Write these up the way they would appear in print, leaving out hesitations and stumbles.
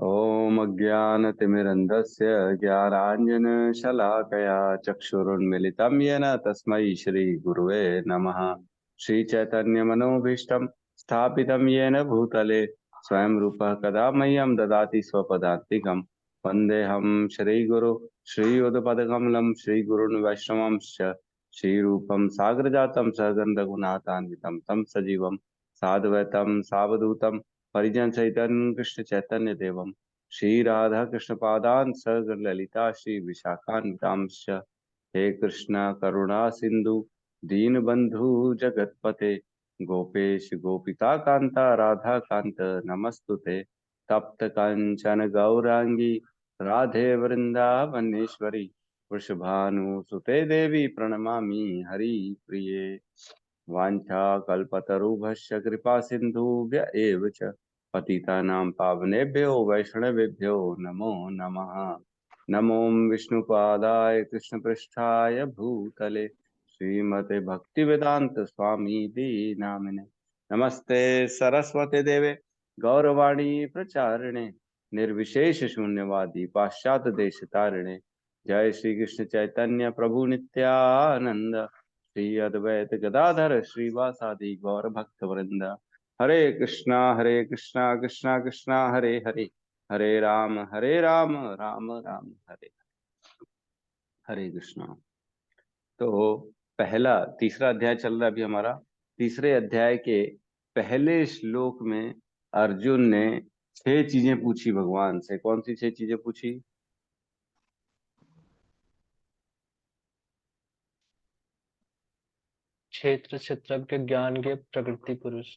ॐ अज्ञानतिमिरन्धस्य ज्ञानाञ्जनशलाकया चक्षुरुन्मिलितं येन तस्मै श्रीगुरुवे नमः। श्रीचैतन्यमनोभीष्टं स्थापितं येन भूतले स्वयं रूपः कदा मह्यं ददाति स्वपदान्तिकं। वन्देऽहं श्रीगुरु श्रीयुतपदकमलं श्रीगुरुन् वैष्णवंश्च श्रीरूपं साग्रजातं सहगन्धगुणातान्वितं तं सजीवं साद्वैतं सावधूतं परिजन सहितं कृष्ण चैतन्य देवम श्री राधा कृष्ण पादान सगण ललिता श्री विशाखान्वितांश्च। हे कृष्ण करुणा सिंधु दीन बंधु जगतपते गोपेश गोपिका कांता राधा कांत नमस्तुते। तप्त कंचन गौरांगी राधे वृंदावनेश्वरी वृषभानुसुते देवी प्रणमामि हरि प्रिये। वाञ्छाकल्पतरुभ्यश्च कृपा सिन्धुभ्य एव च पतितानां पावनेभ्यो वैष्णवेभ्यो नमो नमः। नमो विष्णुपादाय कृष्णपृष्ठाय भूतले श्रीमते भक्तिवेदांत स्वामी नामिने। नमस्ते सरस्वती देवे गौरवाणी प्रचारिणे निर्विशेष शून्यवादी पाश्चात्य देश तारिणे। जय श्री कृष्ण चैतन्य प्रभु नित्यानंद श्री अद्वैत गदाधर श्रीवासादि गौर भक्त वृंद। हरे कृष्णा कृष्णा कृष्णा हरे हरे हरे राम राम राम हरे हरे कृष्णा। तो पहला तीसरा अध्याय चल रहा है अभी हमारा। तीसरे अध्याय के पहले श्लोक में अर्जुन ने 6 चीजें पूछी भगवान से। कौन सी 6 चीजें पूछी? क्षेत्र क्षेत्रज्ञ ज्ञान के प्रकृति पुरुष।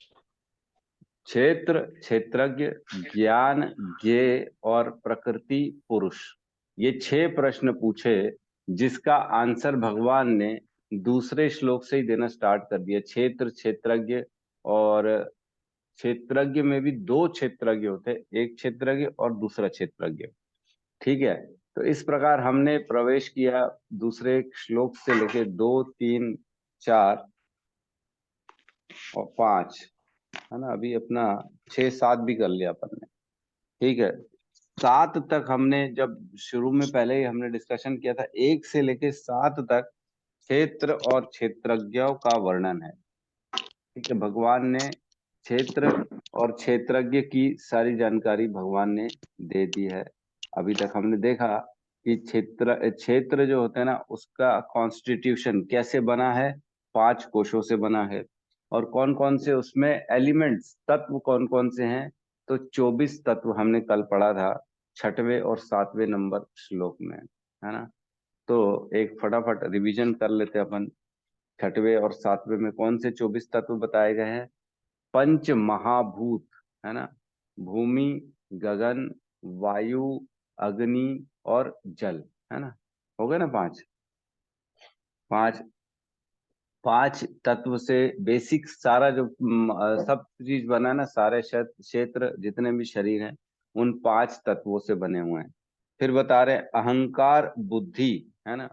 क्षेत्र क्षेत्रज्ञ ज्ञान ज्ञेय और प्रकृति पुरुष, ये 6 प्रश्न पूछे जिसका आंसर भगवान ने दूसरे श्लोक से ही देना स्टार्ट कर दिया। क्षेत्र क्षेत्रज्ञ और क्षेत्रज्ञ में भी 2 क्षेत्रज्ञ होते हैं, एक क्षेत्रज्ञ और दूसरा क्षेत्रज्ञ। ठीक है, तो इस प्रकार हमने प्रवेश किया दूसरे श्लोक से लेके 2 3 4 और 5, है ना। अभी अपना 6 7 भी कर लिया अपन ने। ठीक है, 7 तक हमने जब शुरू में पहले ही हमने डिस्कशन किया था, 1 से लेके 7 तक क्षेत्र और क्षेत्रज्ञों का वर्णन है। ठीक है, भगवान ने क्षेत्र और क्षेत्रज्ञ की सारी जानकारी भगवान ने दे दी है। अभी तक हमने देखा कि क्षेत्र क्षेत्र जो होता है ना, उसका कॉन्स्टिट्यूशन कैसे बना है। 5 कोशों से बना है। और कौन कौन से उसमें एलिमेंट्स तत्व कौन कौन से हैं, तो 24 तत्व हमने कल पढ़ा था 6वें और 7वें नंबर श्लोक में, है ना। तो एक फटाफट रिवीजन कर लेते हैं अपन। 6वें और 7वें में कौन से 24 तत्व बताए गए हैं? पंच महाभूत, है ना। भूमि, गगन, वायु, अग्नि और जल, है ना। हो गए ना 5। पांच पांच तत्व से बेसिक सारा जो सब चीज बना है ना, सारे क्षेत्र जितने भी शरीर हैं उन 5 तत्वों से बने हुए हैं। फिर बता रहे हैं अहंकार बुद्धि, है ना।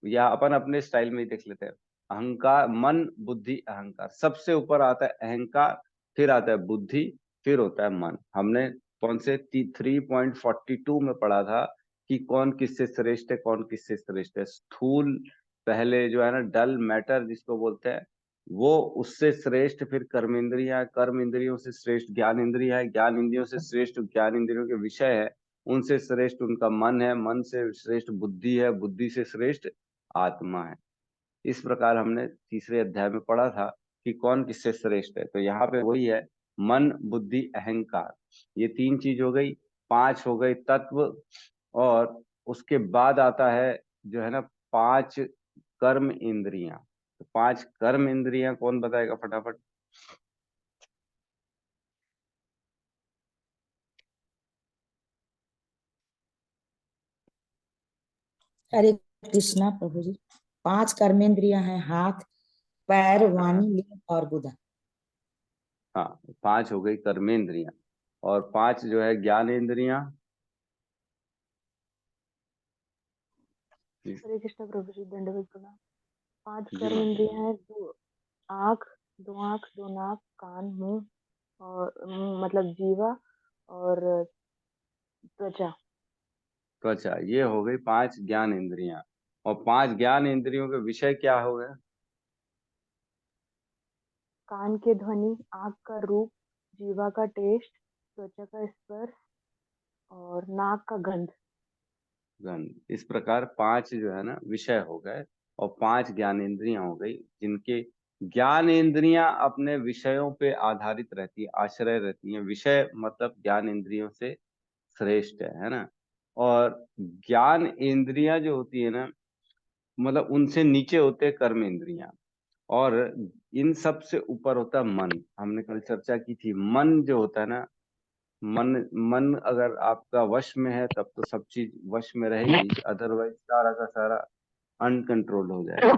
या अपन अपने स्टाइल में ही देख लेते हैं। अहंकार, मन बुद्धि अहंकार, सबसे ऊपर आता है अहंकार, फिर आता है बुद्धि, फिर होता है मन। हमने कौन से 3.42 में पढ़ा था कि कौन किससे श्रेष्ठ है, कौन किससे श्रेष्ठ है। स्थूल पहले जो है ना, डल मैटर जिसको बोलते हैं, वो उससे श्रेष्ठ, फिर कर्म इंद्रिया, कर्म इंद्रियों से श्रेष्ठ ज्ञान इंद्रिया है, ज्ञान इंद्रियों से श्रेष्ठ ज्ञान इंद्रियों के विषय है, उनसे श्रेष्ठ उनका मन है, मन से श्रेष्ठ बुद्धि है, बुद्धि से श्रेष्ठ आत्मा है। इस प्रकार हमने तीसरे अध्याय में पढ़ा था कि कौन किससे श्रेष्ठ है। तो यहाँ पे वही है, मन बुद्धि अहंकार, ये 3 चीज हो गई। 5 हो गए तत्व। और उसके बाद आता है जो है ना 5 कर्म इंद्रियां। तो 5 कर्म इंद्रियां कौन बताएगा फटाफट? हरे कृष्णा प्रभु जी। 5 कर्मेंद्रियां हैं, हाथ, पैर, वाणी, लिंग और बुधा। हाँ, 5 हो गई कर्मेंद्रियां। और 5 जो है ज्ञानेंद्रियां। जी हरे कृष्ण प्रभु जी, दंडवत प्रणाम। 5 जी कर्म माता इंद्रियां जी। हैं, आँख, 2 आँख, 2 नाक, कान, मुंह, और मतलब जीवा, और 4 दांत, 4 कान, 4 नाक, 4 दांत, 4 कान, 4 मुंह, और 5 जो है, 5 कर्म इंद्रियां हैं, जो आंख, 2 आंख, 2 नाक, कान, मुंह, और 5 जो है, 5 कर्म इंद्रियां हैं, जो त्वचा। त्वचा। ये हो गई 5 ज्ञान इंद्रियां। और 5 ज्ञान इंद्रियों के विषय क्या हो गए? कान के ध्वनि, आँख का रूप, जीवा का टेस्ट, त्वचा का स्पर्श और नाक का गंध। गंध। इस प्रकार 5 जो है ना विषय हो गए और 5 ज्ञान इंद्रियां हो गई, जिनके ज्ञान इंद्रियां अपने विषयों पे आधारित रहती है, आश्रय रहती हैं। विषय मतलब ज्ञान इंद्रियों से श्रेष्ठ है ना। और ज्ञान इंद्रियां जो होती है ना, मतलब उनसे नीचे होते हैं कर्म इंद्रियां, और इन सब से ऊपर होता है मन। हमने कल चर्चा की थी, मन जो होता है ना, मन मन अगर आपका वश में है तब तो सब चीज वश में रहेगी, अदरवाइज सारा का सारा अनकंट्रोल हो जाएगा।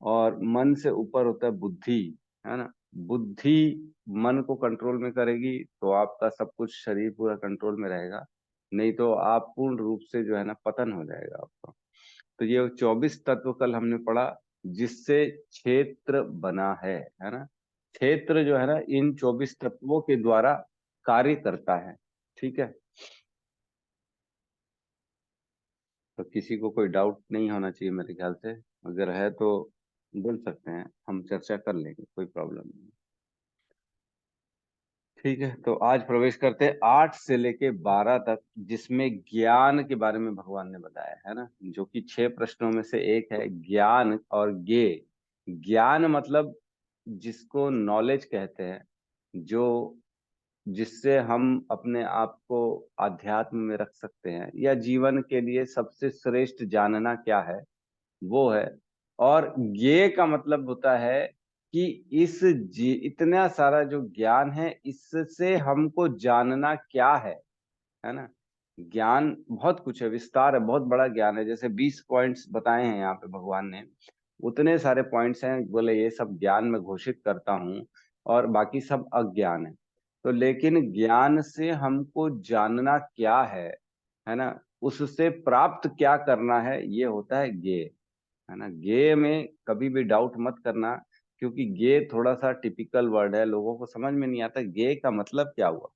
और मन से ऊपर होता है बुद्धि, है ना। बुद्धि मन को कंट्रोल में करेगी तो आपका सब कुछ शरीर पूरा कंट्रोल में रहेगा, नहीं तो आप पूर्ण रूप से जो है ना पतन हो जाएगा आपका। तो ये 24 तत्व कल हमने पढ़ा, जिससे क्षेत्र बना है ना। क्षेत्र जो है ना इन 24 तत्वों के द्वारा कार्य करता है। ठीक है, तो किसी को कोई डाउट नहीं होना चाहिए मेरे ख्याल से। अगर है तो बोल सकते हैं, हम चर्चा कर लेंगे, कोई प्रॉब्लम नहीं। ठीक है, तो आज प्रवेश करते हैं 8 से लेके 12 तक, जिसमें ज्ञान के बारे में भगवान ने बताया है ना, जो कि 6 प्रश्नों में से एक है, ज्ञान और ज्ञे। ज्ञान मतलब जिसको नॉलेज कहते हैं, जो जिससे हम अपने आप को आध्यात्म में रख सकते हैं, या जीवन के लिए सबसे श्रेष्ठ जानना क्या है वो है। और ये का मतलब होता है कि इतना सारा जो ज्ञान है, इससे हमको जानना क्या है ना। ज्ञान बहुत कुछ है, विस्तार है, बहुत बड़ा ज्ञान है। जैसे 20 पॉइंट्स बताए हैं यहाँ पे भगवान ने, उतने सारे पॉइंट्स हैं, बोले ये सब ज्ञान में घोषित करता हूँ और बाकी सब अज्ञान है। तो लेकिन ज्ञान से हमको जानना क्या है ना, उससे प्राप्त क्या करना है, ये होता है ज्ञेय, है ना। गे में कभी भी डाउट मत करना, क्योंकि गे थोड़ा सा टिपिकल वर्ड है, लोगों को समझ में नहीं आता गे का मतलब क्या हुआ।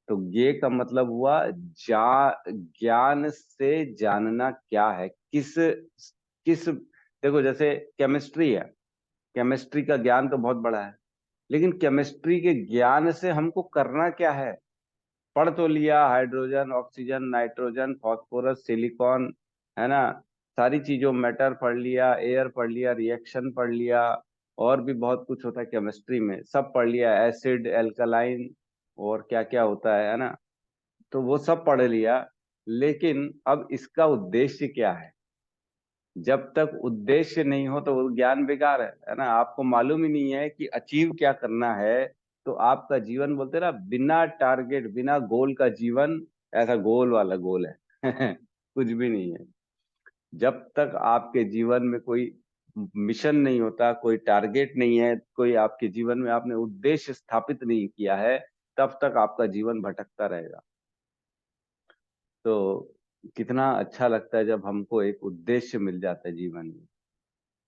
तो गे का मतलब हुआ ज्ञान से जानना क्या है, किस किस देखो जैसे केमिस्ट्री है, केमिस्ट्री का ज्ञान तो बहुत बड़ा है, लेकिन केमिस्ट्री के ज्ञान से हमको करना क्या है। पढ़ तो लिया, hydrogen, oxygen, nitrogen, phosphorus, silicon, है ना, सारी चीजों, मैटर पढ़ लिया, एयर पढ़ लिया, रिएक्शन पढ़ लिया, और भी बहुत कुछ होता है केमिस्ट्री में, सब पढ़ लिया, एसिड, एल्कलाइन, और क्या क्या होता है ना। तो वो सब पढ़ लिया, लेकिन अब इसका उद्देश्य क्या है? जब तक उद्देश्य नहीं हो तो वो ज्ञान बेकार है ना। आपको मालूम ही नहीं है कि अचीव क्या करना है, तो आपका जीवन, बोलते ना, बिना टारगेट बिना गोल का जीवन ऐसा गोल वाला गोल है कुछ भी नहीं है। जब तक आपके जीवन में कोई मिशन नहीं होता, कोई टारगेट नहीं है, कोई आपके जीवन में आपने उद्देश्य स्थापित नहीं किया है, तब तक आपका जीवन भटकता रहेगा। तो कितना अच्छा लगता है जब हमको एक उद्देश्य मिल जाता है जीवन में,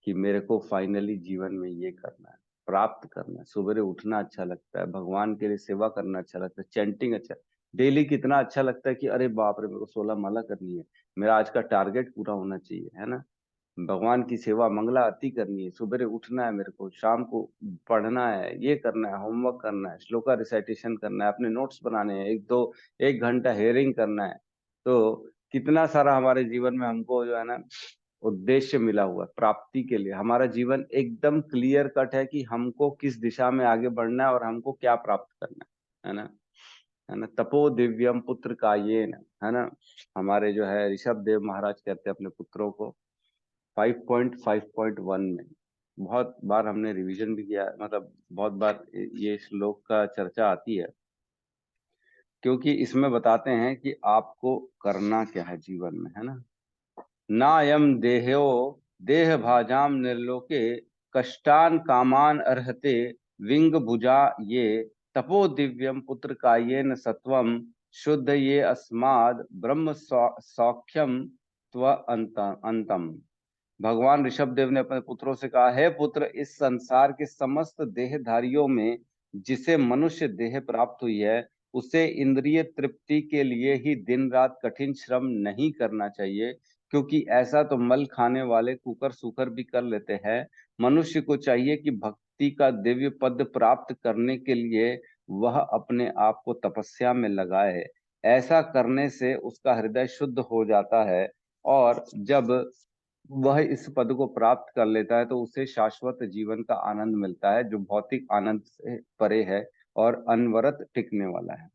कि मेरे को फाइनली जीवन में ये करना है, प्राप्त करना है। सुबह उठना अच्छा लगता है, भगवान के लिए सेवा करना अच्छा लगता है, चैंटिंग अच्छा, डेली कितना अच्छा लगता है कि अरे बाप रे, मेरे को 16 माला करनी है, मेरा आज का टारगेट पूरा होना चाहिए, है ना। भगवान की सेवा, मंगला आरती करनी है, सुबह उठना है, मेरे को शाम को पढ़ना है, ये करना है, होमवर्क करना है, श्लोका रिसाइटेशन करना है, अपने नोट्स बनाने हैं, 1 घंटा हेयरिंग करना है। तो कितना सारा हमारे जीवन में हमको जो है ना उद्देश्य मिला हुआ है प्राप्ति के लिए। हमारा जीवन एकदम क्लियर कट है कि हमको किस दिशा में आगे बढ़ना है और हमको क्या प्राप्त करना है ना। है ना, तपो दिव्यम पुत्र का ये है ना। हमारे जो है ऋषभ देव महाराज कहते हैं अपने पुत्रों को 5.5.1 में, बहुत बार हमने रिवीजन भी किया, मतलब बहुत बार ये श्लोक का चर्चा आती है, क्योंकि इसमें बताते हैं कि आपको करना क्या है जीवन में, है ना। नायम देहो देह भाजाम निर्लोके कष्टान कामान अर्हते विंग भुजा ये तपो दिव्यम पुत्र कायेन सत्वम शुद्ध ये अस्माद ब्रह्म सौख्यम त्व अंतम। भगवान ऋषभ देव ने अपने पुत्रों से कहा, है पुत्र, इस संसार के समस्त देहधारियों में जिसे मनुष्य देह प्राप्त हुई है उसे इंद्रिय तृप्ति के लिए ही दिन रात कठिन श्रम नहीं करना चाहिए, क्योंकि ऐसा तो मल खाने वाले कुकर सुकर भी कर लेते हैं। मनुष्य को चाहिए कि भक्ति का दिव्य पद प्राप्त करने के लिए वह अपने आप को तपस्या में लगाए। ऐसा करने से उसका हृदय शुद्ध हो जाता है, और जब वह इस पद को प्राप्त कर लेता है तो उसे शाश्वत जीवन का आनंद मिलता है, जो भौतिक आनंद से परे है और अनवरत टिकने वाला है।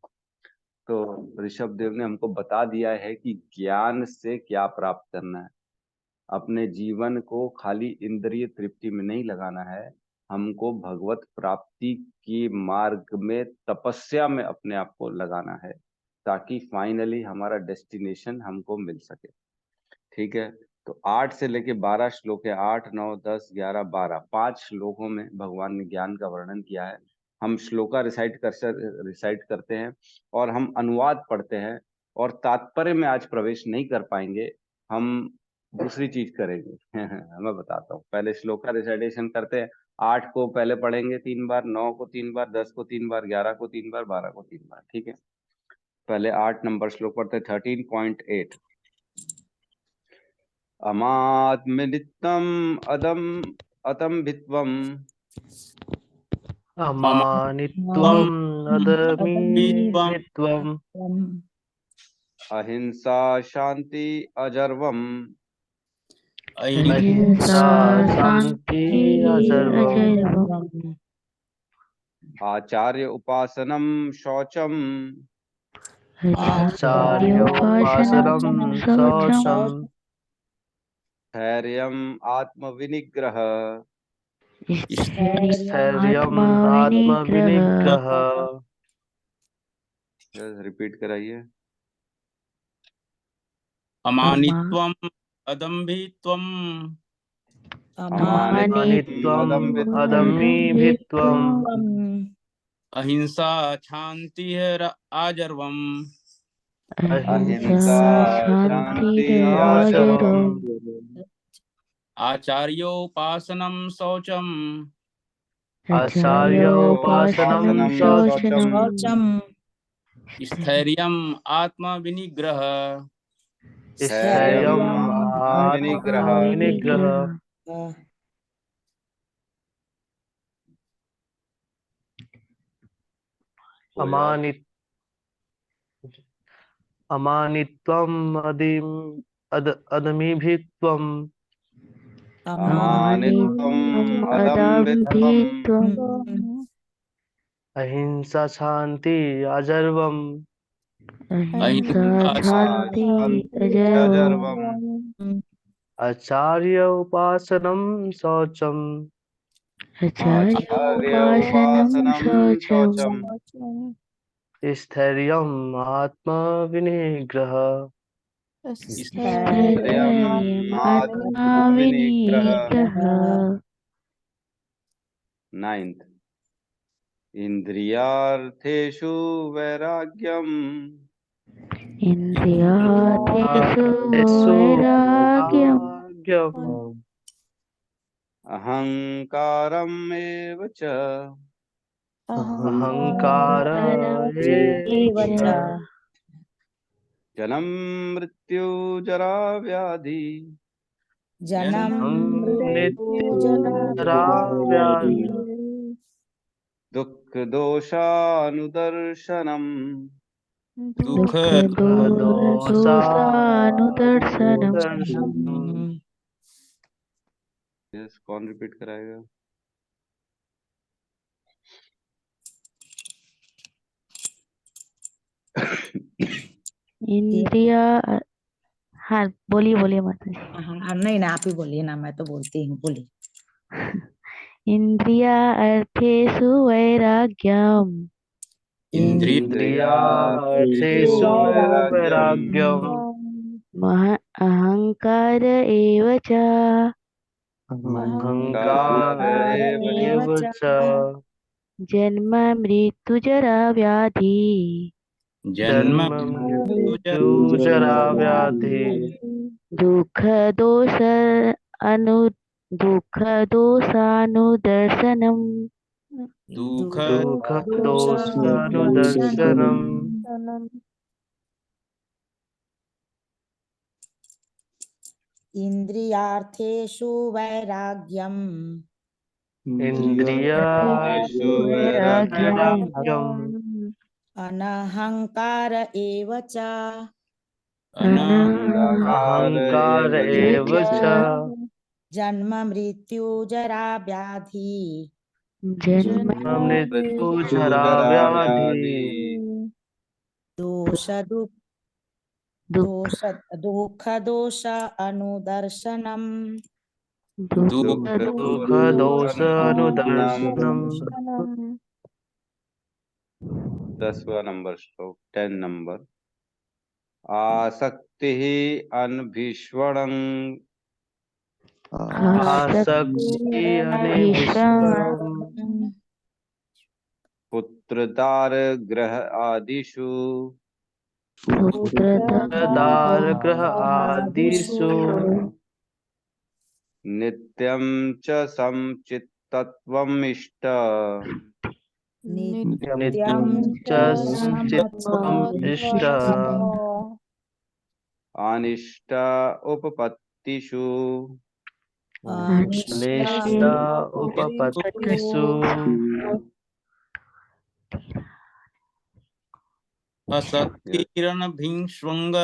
तो ऋषभ देव ने हमको बता दिया है कि ज्ञान से क्या प्राप्त करना है। अपने जीवन को खाली इंद्रिय तृप्ति में नहीं लगाना है, हमको भगवत प्राप्ति की मार्ग में तपस्या में अपने आप को लगाना है, ताकि फाइनली हमारा डेस्टिनेशन हमको मिल सके। ठीक है, तो 8 से लेके 12 श्लोक है। 8, 9, 10, 11, 12, 5 श्लोकों में भगवान ने ज्ञान का वर्णन किया है। हम श्लोका रिसाइट करते हैं और हम अनुवाद पढ़ते हैं, और तात्पर्य में आज प्रवेश नहीं कर पाएंगे, हम दूसरी चीज करेंगे। मैं बताता हूँ, पहले श्लोका रिसाइटेशन करते हैं। 8 को पहले पढ़ेंगे 3 बार, 9 को 3 बार, 10 को 3 बार, 11 को 3 बार, 12 को 3 बार। ठीक है, पहले 8 नंबर श्लोक पढ़ते हैं। 13.8 अमात्मनित्यम अदम अतम्भित्वम अमानित्वम् अदम्भित्वम् अहिंसा शांति अजर्वम अहिंसा शांति अजर्वम् आचार्य उपासनम शौचम आचार्योपासनं शौचम् धैर्यम आत्मविनिग्रह स्थैर्यम् आत्मविनिग्रह। रिपीट कराइए। अमानित्वम् अदम्भित्वम् अमानित्वम् अदम्भित्वम् अहिंसा क्षान्तिः आजर्वम् अहिंसा शांति आचरम् आचार्योपासनं शौचम् आचार्योपासनं शौचम् स्थैर्यम् आत्मविनिग्रह स्थैर्यम् आत्मविनिग्रह। अमानित्वम् अदम्भित्वम् अमानित्वम् अदम्भित्वम् अहिंसा शांति अजर्वम् अहिंसा शांति अजर्वम् आचार्य उपासनं शौचम् आचार्योपासनं शौचम् स्थैर्यम् आत्मविनिग्रह स्थैर्यम् आत्मविनिग्रह। 9th इंद्रियार्थेषु वैराग्यम् अहंकारम् एव च अहंकार जन्म मृत्यु जरा व्याधि दुख दोषानुदर्शनम् दुख यस, कौन रिपीट कराएगा? इंद्रिया। हाँ बोलिए बोलिए माता जी। हाँ नहीं ना, आप ही बोलिए ना, मैं तो बोलती हूँ, बोलिए। इंद्रिया अर्थेषु वैराग्यम् इंद्रियार्थेषु वैराग्यम् अहंकार एव च अहंकार एव च जन्म मृत्यु जरा व्याधि जन्म मृत्यु जरा व्याधि दुख दोषानुदर्शनम् दुःख दुःखदोषानुदर्शनम् इन्द्रियार्थेषु वैराग्यम् इन्द्रियार्थेषु वैराग्यम् अनहङ्कार एव च अहङ्कार एव च जन्म मृत्यु जरा व्याधि मृत्यु जरा व्याधि दोष दुःख दोष अनुदर्शनम् दुःखदोषानुदर्शनम् 10वां नंबर श्लोक 10 नंबर। आसक्ति अनभिष्वणं आसक्ति अनिविष्वरम् पुत्रदार ग्रह आदिषु दारग्रह आदिषु नित्यं च समचित्तत्वम् इष्ट नित्यं च संचित्तम् इष्ट अनिष्ट उपपत्तिषु अनिष्ट उपपत्तिषु असक्तिरनभिष्वङ्ग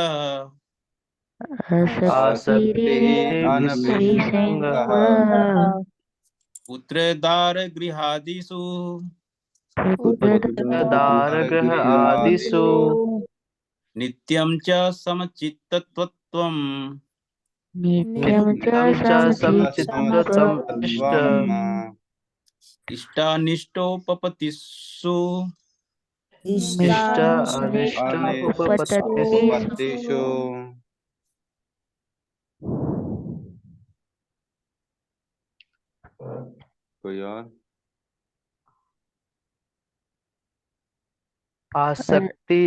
आसक्तिरनभिष्वङ्गः पुत्रदारगृहादिषु दारग्रह आदिषु नित्यं च समचित्तत्वम् नित्यं च समचित्तत्वम् इष्ट इष्टानिष्टोपपत्तिषु इष्ट अनिष्ट उपपत्तिषु कोई और? आसक्ति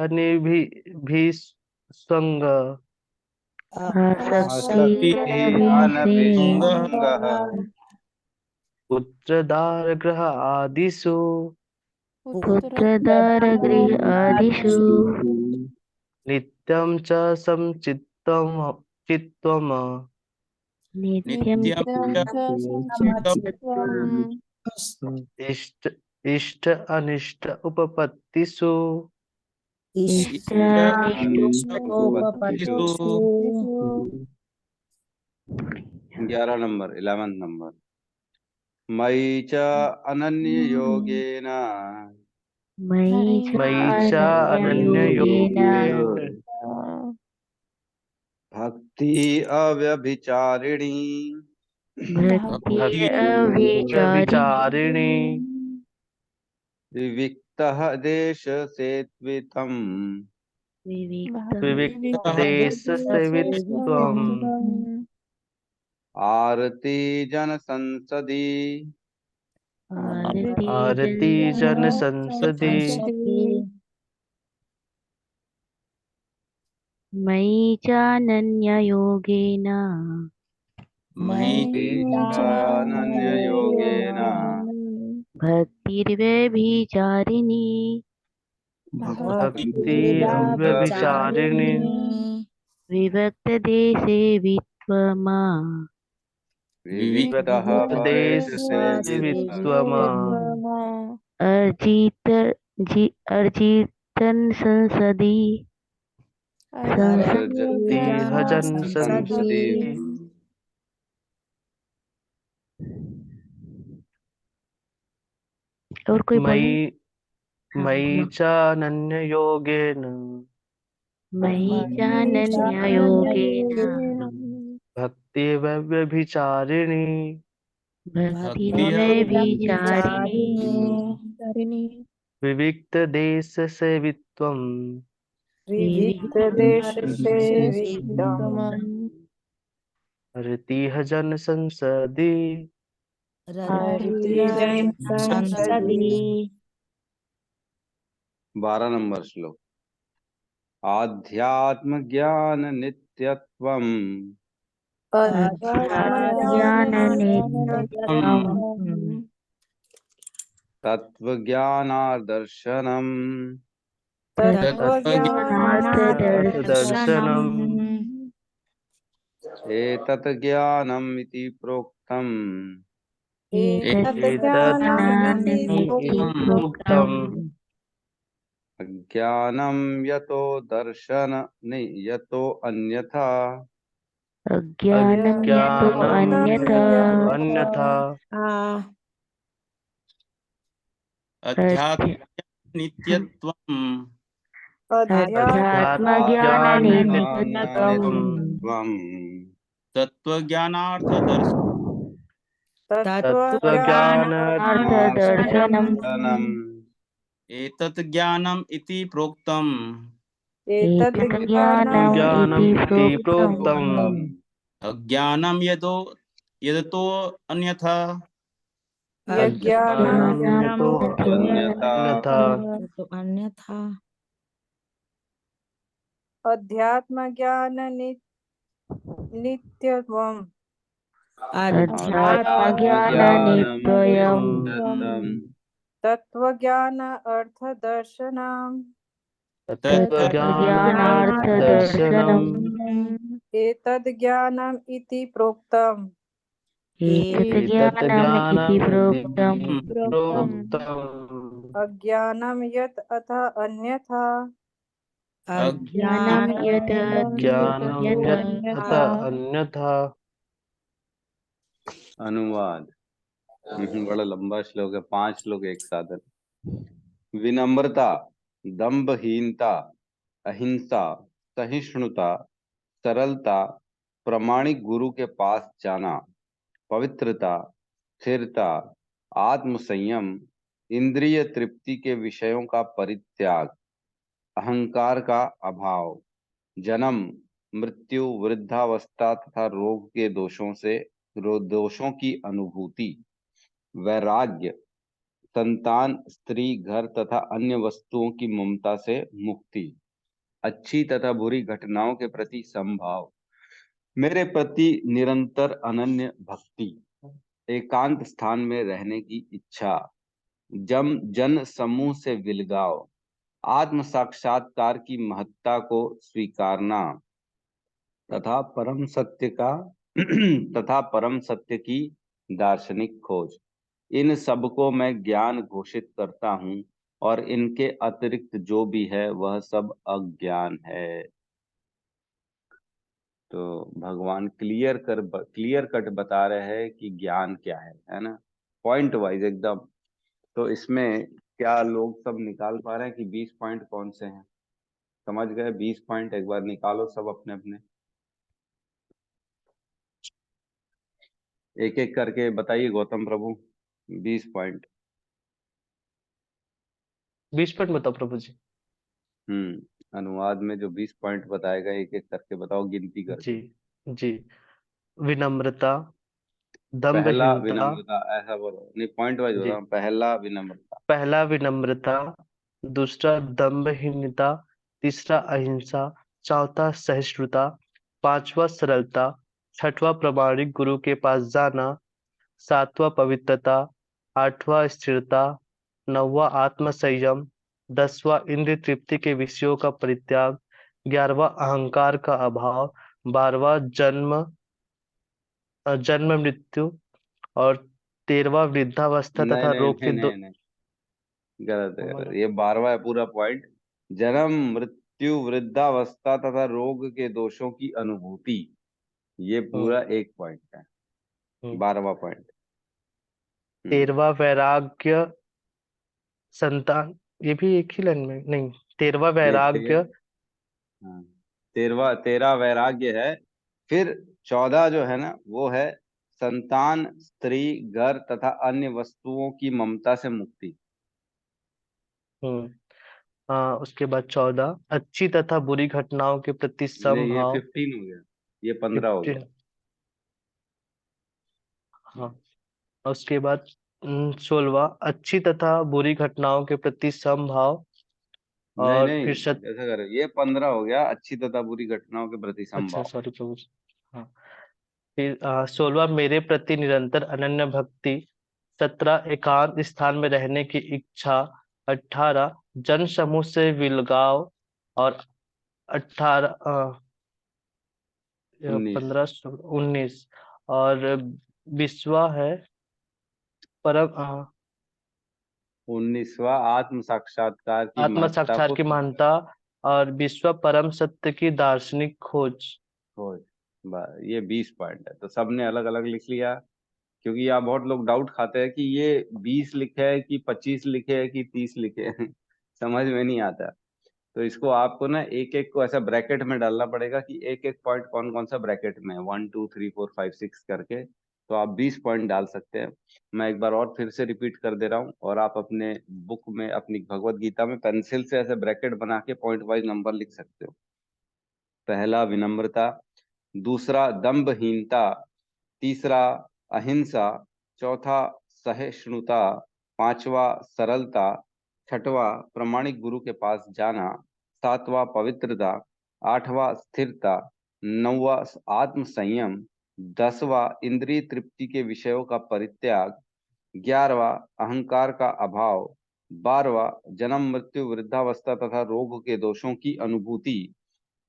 अनिभिष्वङ्ग अनभिष्वङ्गः पुत्रदारग्रह आदिषु नित्यं च चित्तम् नित्यं च इष्ट अनिष्ट उपपत्तिषु इष्टानिष्टोपपत्तिषु 11 नंबर 11 नंबर। मयि च अनन्ययोगेन मयि च अनन्ययोगेन भक्ति अव्यभिचारिणी व्यभिचारिणी विविक्तः देशसेत्वितम् विविक्तदेशसेवित्वम् आरति जनसंसदि आरति जनसंसदि मयि चानन्ययोगेन अनन्ययोगेन भक्तिर्व्यभिचारिणी भक्ति अव्यभिचारिणी विभक्तदेशे वित्वमा विविक्तः देशसेवित्वम् अर्जितन संसदि संसदि और कोई बोले मयि चानन्ययोगेन मयि चानन्ययोगेन भक्तिर्व्यभिचारिणी भक्तिर्व्यभिचारिणी विविक्तदेशसेवित्वम् रतिः जनसंसदि संसदि 12 नंबर श्लोक। आध्यात्म ज्ञान नित्यत्वम् अध्यात्मज्ञाननित्यत्वम् तत्वज्ञानादर्शनम् तत्त्वज्ञानार्थदर्शनम् एतत् ज्ञानम् इति प्रोक्तम् एतज्ज्ञानमिति प्रोक्तम् अज्ञानं यतो दर्शन नहीं यतो अन्यथा अज्ञानं यतो अन्यथा अन्यथा अध्यात्म नित्यत्वम् अध्यात्मज्ञाननित्यत्वम् त्वम् तत्त्वज्ञानार्थदर्शनम् तनम् एतत् ज्ञानम् इति प्रोक्तम् एतज्ज्ञानम् इति प्रोक्तम् अज्ञानं यदतो अन्यथा अज्ञानं अन्यथा तो अन्यथा नित्यत्वम् अध्यात्मज्ञाननित्यत्वम् तत्त्वज्ञान अर्थदर्शनम् तत्त्वज्ञानार्थदर्शनम् एतद् ज्ञानम् इति प्रोक्तम् एतज्ज्ञानम् इति प्रोक्तम् अज्ञानं यत् अतः अन्यथा अज्ञानं यत् अन्यथा अनुवाद बड़ा लंबा श्लोक है, 5 श्लोक एक साथ है। विनम्रता, दंभहीनता, अहिंसा, सहिष्णुता, सरलता, प्रामाणिक गुरु के पास जाना, पवित्रता, स्थिरता, आत्मसंयम, इंद्रिय तृप्ति के विषयों का परित्याग, अहंकार का अभाव, जन्म, मृत्यु, वृद्धावस्था तथा रोग के दोषों की अनुभूति, वैराग्य, संतान, स्त्री, घर तथा अन्य वस्तुओं की ममता से मुक्ति, अच्छी तथा बुरी घटनाओं के प्रति समभाव, मेरे प्रति निरंतर अनन्य भक्ति, एकांत स्थान में रहने की इच्छा, जन समूह से विलगाव, आत्म साक्षात्कार की महत्ता को स्वीकारना तथा परम सत्य की दार्शनिक खोज। इन सबको मैं ज्ञान घोषित करता हूँ और इनके अतिरिक्त जो भी है वह सब अज्ञान है। तो भगवान क्लियर कट बता रहे हैं कि ज्ञान क्या है ना, पॉइंट वाइज एकदम। तो इसमें क्या लोग सब निकाल पा रहे हैं कि 20 पॉइंट कौन से हैं? समझ गए? 20 पॉइंट एक बार निकालो सब अपने अपने, एक एक करके बताइए गौतम प्रभु। 20 पॉइंट। 20 पॉइंट बताओ प्रभु जी। अनुवाद में जो 20 पॉइंट बताएगा एक एक करके बताओ, गिनती करके। जी। विनम्रता, पहला दंभहीनता, विनम्रता, ऐसा बोलो नहीं, पॉइंट वाइज जी, बोलो। पहला विनम्रता, पहला विनम्रता, दूसरा दंभहीनता, तीसरा अहिंसा, चौथा सहिष्णुता, पांचवा सरलता, छठवां प्रामाणिक गुरु के पास जाना, सातवां पवित्रता, आठवां स्थिरता, नौवां आत्मसंयम, 10वां इंद्रिय तृप्ति के विषयों का परित्याग, 11वां अहंकार का अभाव, 12वां जन्म मृत्यु और 13वां वृद्धावस्था नहीं तथा नहीं रोग नहीं के नहीं नहीं, गलत है गलत। ये 12वां है पूरा पॉइंट। जन्म, मृत्यु, वृद्धावस्था तथा रोग के दोषों की अनुभूति, ये पूरा एक पॉइंट है। 12वां पॉइंट। 13वां वैराग्य, संतान, ये भी एक ही लाइन में नहीं। 13वां वैराग्य, 13 वैराग्य है। फिर 14 जो है ना वो है संतान, स्त्री, घर तथा अन्य वस्तुओं की ममता से मुक्ति। उसके बाद 14 अच्छी तथा बुरी घटनाओं के प्रति ये समभाव। 15 हो गया, ये 15 हो गया। 15, हाँ। उसके बाद 16वां अच्छी तथा बुरी घटनाओं के प्रति समभाव। नहीं और नहीं, फिर ऐसा करो, ये 15 हो गया, अच्छी तथा बुरी घटनाओं के प्रति अच्छा संभाव। सॉरी प्रभु। हाँ, फिर 16वां मेरे प्रति निरंतर अनन्य भक्ति, 17 एकांत स्थान में रहने की इच्छा, 18 जन समूह से विलगाव, और 18 उन्नीस 15 19, और 20वां है परम 19वां आत्म साक्षात्कार की आत्म महत्ता साक्षात को की महानता, और 20वां परम सत्य की दार्शनिक खोज। खोज। ये 20 पॉइंट है, तो सबने अलग अलग लिख लिया। क्योंकि यहाँ बहुत लोग डाउट खाते हैं कि ये 20 लिखे है कि 25 लिखे है कि 30 लिखे है समझ में नहीं आता। तो इसको आपको ना एक एक को ऐसा ब्रैकेट में डालना पड़ेगा कि एक एक पॉइंट कौन कौन सा ब्रैकेट में है, 1 2 3 4 5 6 करके। तो आप 20 पॉइंट डाल सकते हैं। मैं एक बार और फिर से रिपीट कर दे रहा हूँ, और आप अपने बुक में, अपनी भगवत गीता में पेंसिल से ऐसे ब्रैकेट बना के पॉइंट वाइज नंबर लिख सकते हो। पहला विनम्रता, दूसरा दंभहीनता, तीसरा अहिंसा, चौथा सहिष्णुता, पांचवा सरलता, छठवां प्रामाणिक गुरु के पास जाना, सातवां पवित्रता, आठवां स्थिरता, नौवां आत्म संयम, 10वां इंद्रिय तृप्ति के विषयों का परित्याग, 11वां अहंकार का अभाव, 12वां जन्म मृत्यु वृद्धावस्था तथा रोग के दोषों की अनुभूति,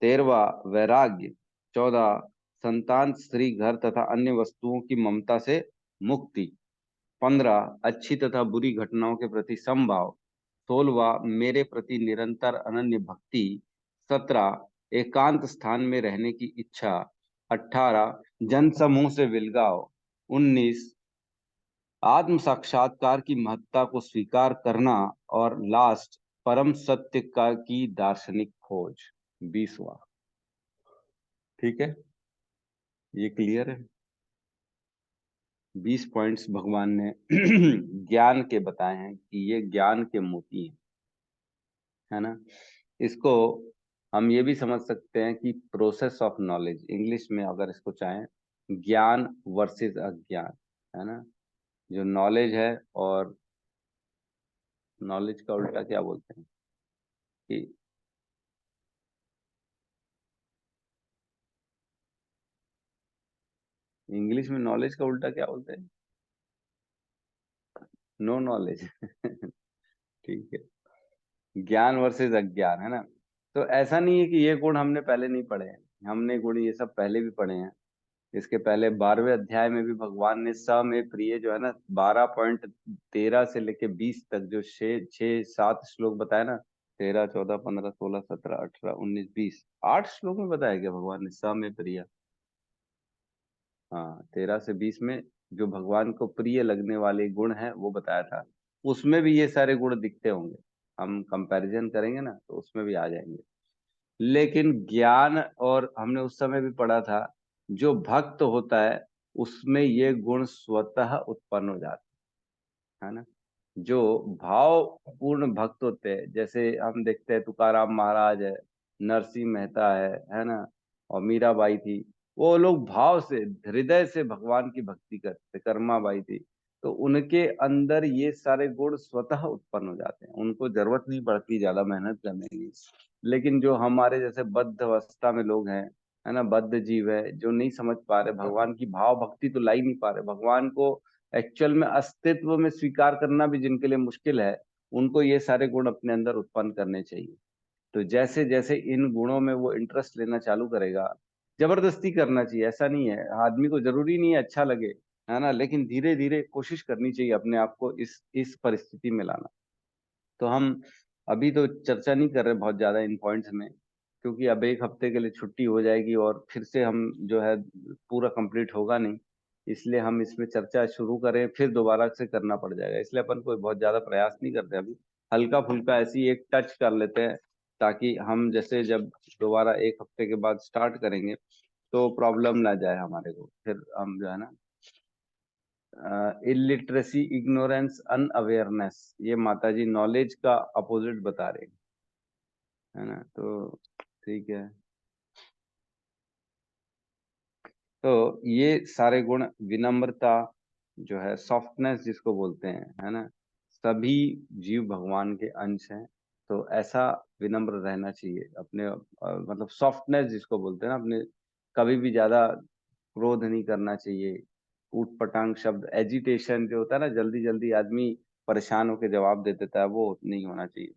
13वां वैराग्य, 14 संतान स्त्री घर तथा अन्य वस्तुओं की ममता से मुक्ति, 15 अच्छी तथा बुरी घटनाओं के प्रति समभाव, 16वां मेरे प्रति निरंतर अनन्य भक्ति, 17 एकांत स्थान में रहने की इच्छा, 18 जन समूह से विलगाव, 19 आत्म साक्षात्कार की महत्ता को स्वीकार करना, और लास्ट परम सत्य का की दार्शनिक खोज, 20वां। ठीक है, ये क्लियर है। 20 पॉइंट्स भगवान ने ज्ञान के बताए हैं कि ये ज्ञान के मोती हैं, है ना। इसको हम ये भी समझ सकते हैं कि प्रोसेस ऑफ नॉलेज, इंग्लिश में अगर इसको चाहें, ज्ञान वर्सेस अज्ञान, है ना। जो नॉलेज है, और नॉलेज का उल्टा क्या बोलते हैं कि इंग्लिश में नॉलेज का उल्टा क्या बोलते हैं? नो नॉलेज ठीक है, ज्ञान वर्सेस अज्ञान, है ना। तो ऐसा नहीं है कि ये गुण हमने पहले नहीं पढ़े हैं, हमने गुण ये सब पहले भी पढ़े हैं। इसके पहले 12वें अध्याय में भी भगवान ने स में प्रिय जो है ना, 12.13 से लेके 20 तक जो 6 7 श्लोक बताया ना, 13 14 15 16 17 18 19 20, 8 श्लोक में बताया गया भगवान ने स में प्रिय। हाँ, 13 से 20 में जो भगवान को प्रिय लगने वाले गुण हैं वो बताया था। उसमें भी ये सारे गुण दिखते होंगे, हम कंपैरिजन करेंगे ना तो उसमें भी आ जाएंगे। लेकिन ज्ञान, और हमने उस समय भी पढ़ा था, जो भक्त होता है उसमें ये गुण स्वतः उत्पन्न हो जाते हैं, है ना। जो भावपूर्ण भक्त होते हैं, जैसे हम देखते हैं तुकाराम महाराज है, नरसिंह मेहता है ना, और मीराबाई थी, वो लोग भाव से, हृदय से भगवान की भक्ति करते, कर्मा बाई थी, तो उनके अंदर ये सारे गुण स्वतः उत्पन्न हो जाते हैं, उनको जरूरत नहीं पड़ती ज्यादा मेहनत करने की। लेकिन जो हमारे जैसे बद्ध अवस्था में लोग हैं, है ना, बद्ध जीव है, जो नहीं समझ पा रहे भगवान की भाव भक्ति, तो ला ही नहीं पा रहे भगवान को एक्चुअल में, अस्तित्व में स्वीकार करना भी जिनके लिए मुश्किल है, उनको ये सारे गुण अपने अंदर उत्पन्न करने चाहिए। तो जैसे जैसे इन गुणों में वो इंटरेस्ट लेना चालू करेगा, जबरदस्ती करना चाहिए ऐसा नहीं है, आदमी को जरूरी नहीं है अच्छा लगे, है ना, लेकिन धीरे धीरे कोशिश करनी चाहिए अपने आप को इस परिस्थिति में लाना। तो हम अभी तो चर्चा नहीं कर रहे बहुत ज्यादा इन पॉइंट्स में, क्योंकि अब एक हफ्ते के लिए छुट्टी हो जाएगी और फिर से हम जो है पूरा कंप्लीट होगा नहीं, इसलिए हम इसमें चर्चा शुरू करें फिर दोबारा से करना पड़ जाएगा, इसलिए अपन कोई बहुत ज्यादा प्रयास नहीं करते अभी, हल्का फुल्का ऐसी एक टच कर लेते हैं, ताकि हम जैसे जब दोबारा एक हफ्ते के बाद स्टार्ट करेंगे तो प्रॉब्लम ना जाए हमारे को, फिर हम जो है ना, इलिटरेसी, इग्नोरेंस, अनअवेयरनेस, ये माताजी नॉलेज का अपोजिट बता रहे हैं, है ना। तो ठीक है, तो ये सारे गुण, विनम्रता जो है, सॉफ्टनेस जिसको बोलते हैं, है ना, सभी जीव भगवान के अंश हैं। तो ऐसा विनम्र रहना चाहिए अपने, मतलब सॉफ्टनेस जिसको बोलते हैं ना, अपने कभी भी ज्यादा क्रोध नहीं करना चाहिए, ऊट पटांग शब्द, एजिटेशन जो होता है ना, जल्दी जल्दी आदमी परेशान होकर जवाब दे देता है, वो नहीं होना चाहिए।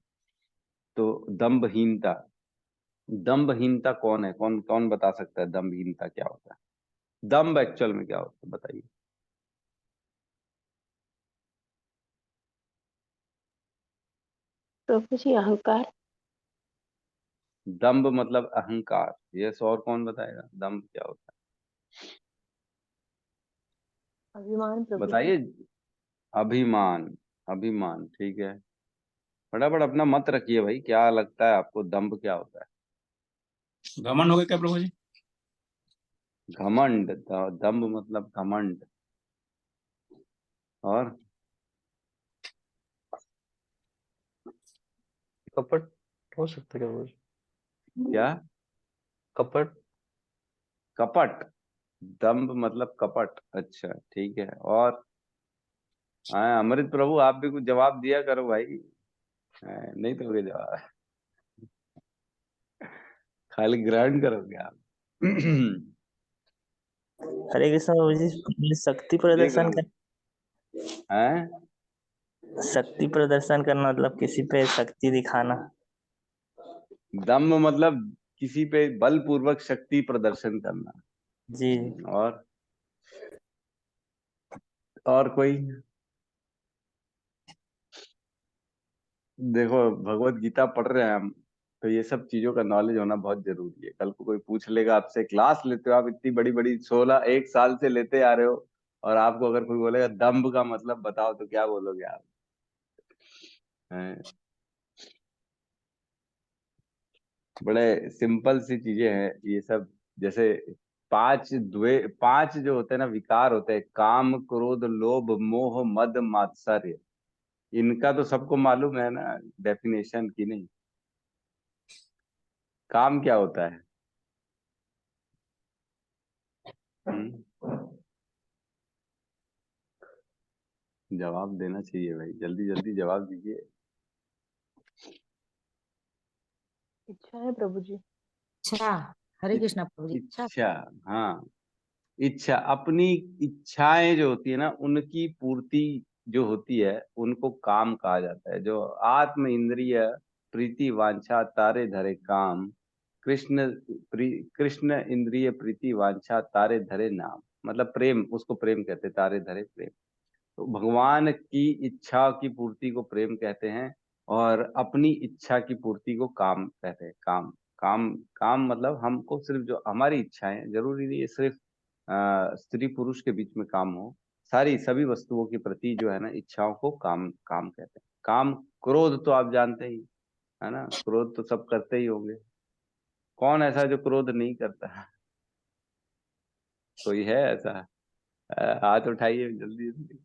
तो दंभहीनता, दंभहीनता कौन है, कौन कौन बता सकता है दंभहीनता क्या होता है? दंभ एक्चुअल में क्या होता है बताइए। प्रभु जी अहंकार। दंभ मतलब अहंकार, यस, और कौन बताएगा दंभ क्या होता अभिमान है प्रभु जी। बताइए। अभिमान, अभिमान, ठीक है। फटाफट अपना मत रखिए भाई, क्या लगता है आपको दंभ क्या होता है? घमंड हो गया क्या प्रभु जी? घमंड, दंभ मतलब घमंड। और कपट हो सकता है क्या बोल? क्या? कपट। कपट, दंभ मतलब कपट, अच्छा ठीक है। और हाँ अमृत प्रभु, आप भी कुछ जवाब दिया करो भाई। नहीं दोगे जवाब, खाली ग्रहण करोगे आप। हरे कृष्ण बाबू जी, शक्ति देख रहा प्रदर्शन हूँ। कर हैं? शक्ति प्रदर्शन करना मतलब किसी पे शक्ति दिखाना। दम्भ मतलब किसी पे बलपूर्वक शक्ति प्रदर्शन करना। जी। और कोई? देखो भगवत गीता पढ़ रहे हैं हम, तो ये सब चीजों का नॉलेज होना बहुत जरूरी है। कल को कोई पूछ लेगा आपसे, क्लास लेते हो आप इतनी बड़ी बड़ी, 1 साल से लेते आ रहे हो, और आपको अगर कोई बोलेगा दम्भ का मतलब बताओ, तो क्या बोलोगे आप? हैं? बड़े सिंपल सी चीजें हैं ये सब। जैसे पांच जो होते हैं ना विकार होते हैं, काम क्रोध लोभ मोह मद मात्सर्य, इनका तो सबको मालूम है ना डेफिनेशन की नहीं? काम क्या होता है? हम्म? जवाब देना चाहिए भाई, जल्दी जल्दी जवाब दीजिए। इच्छा है प्रभु जी। इच्छा, हरे इ- कृष्णा प्रभु जी, इच्छा। इच्छा, हाँ। इच्छा, अपनी इच्छाएं जो होती है ना, उनकी पूर्ति जो होती है, उनको काम कहा जाता है। जो आत्म इंद्रिय प्रीति वांछा तारे धरे काम, कृष्ण इंद्रिय प्रीति वांछा तारे धरे नाम, मतलब प्रेम, उसको प्रेम कहते हैं, तारे धरे प्रेम। तो भगवान की इच्छा की पूर्ति को प्रेम कहते हैं, और अपनी इच्छा की पूर्ति को काम कहते हैं। काम, काम, काम मतलब हमको सिर्फ जो हमारी इच्छाएं, जरूरी नहीं है सिर्फ स्त्री पुरुष के बीच में काम हो, सारी सभी वस्तुओं के प्रति जो है ना इच्छाओं को काम काम कहते हैं। काम क्रोध तो आप जानते ही है ना, क्रोध तो सब करते ही होंगे। कौन ऐसा जो क्रोध नहीं करता? कोई है ऐसा? हाथ उठाइए जल्दी जल्दी।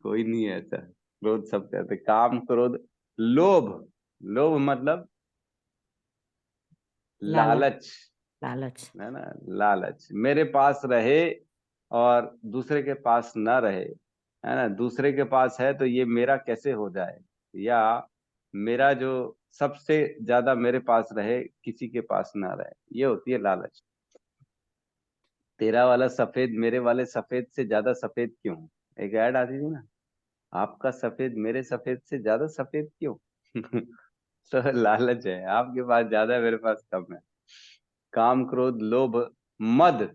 कोई नहीं है ऐसा, क्रोध सब कहते हैं। काम क्रोध, लोभ, लोभ मतलब लालच, लालच, लालच। है ना, लालच। मेरे पास रहे और दूसरे के पास ना रहे, है ना, दूसरे के पास है तो ये मेरा कैसे हो जाए, या मेरा जो सबसे ज्यादा मेरे पास रहे किसी के पास ना रहे, ये होती है लालच। तेरा वाला सफेद मेरे वाले सफेद से ज्यादा सफेद क्यों? एक ऐड आती थी ना, आपका सफेद मेरे सफेद से ज्यादा सफेद क्यों? तो लालच है, आपके पास ज्यादा है मेरे पास कम है। काम क्रोध लोभ मद,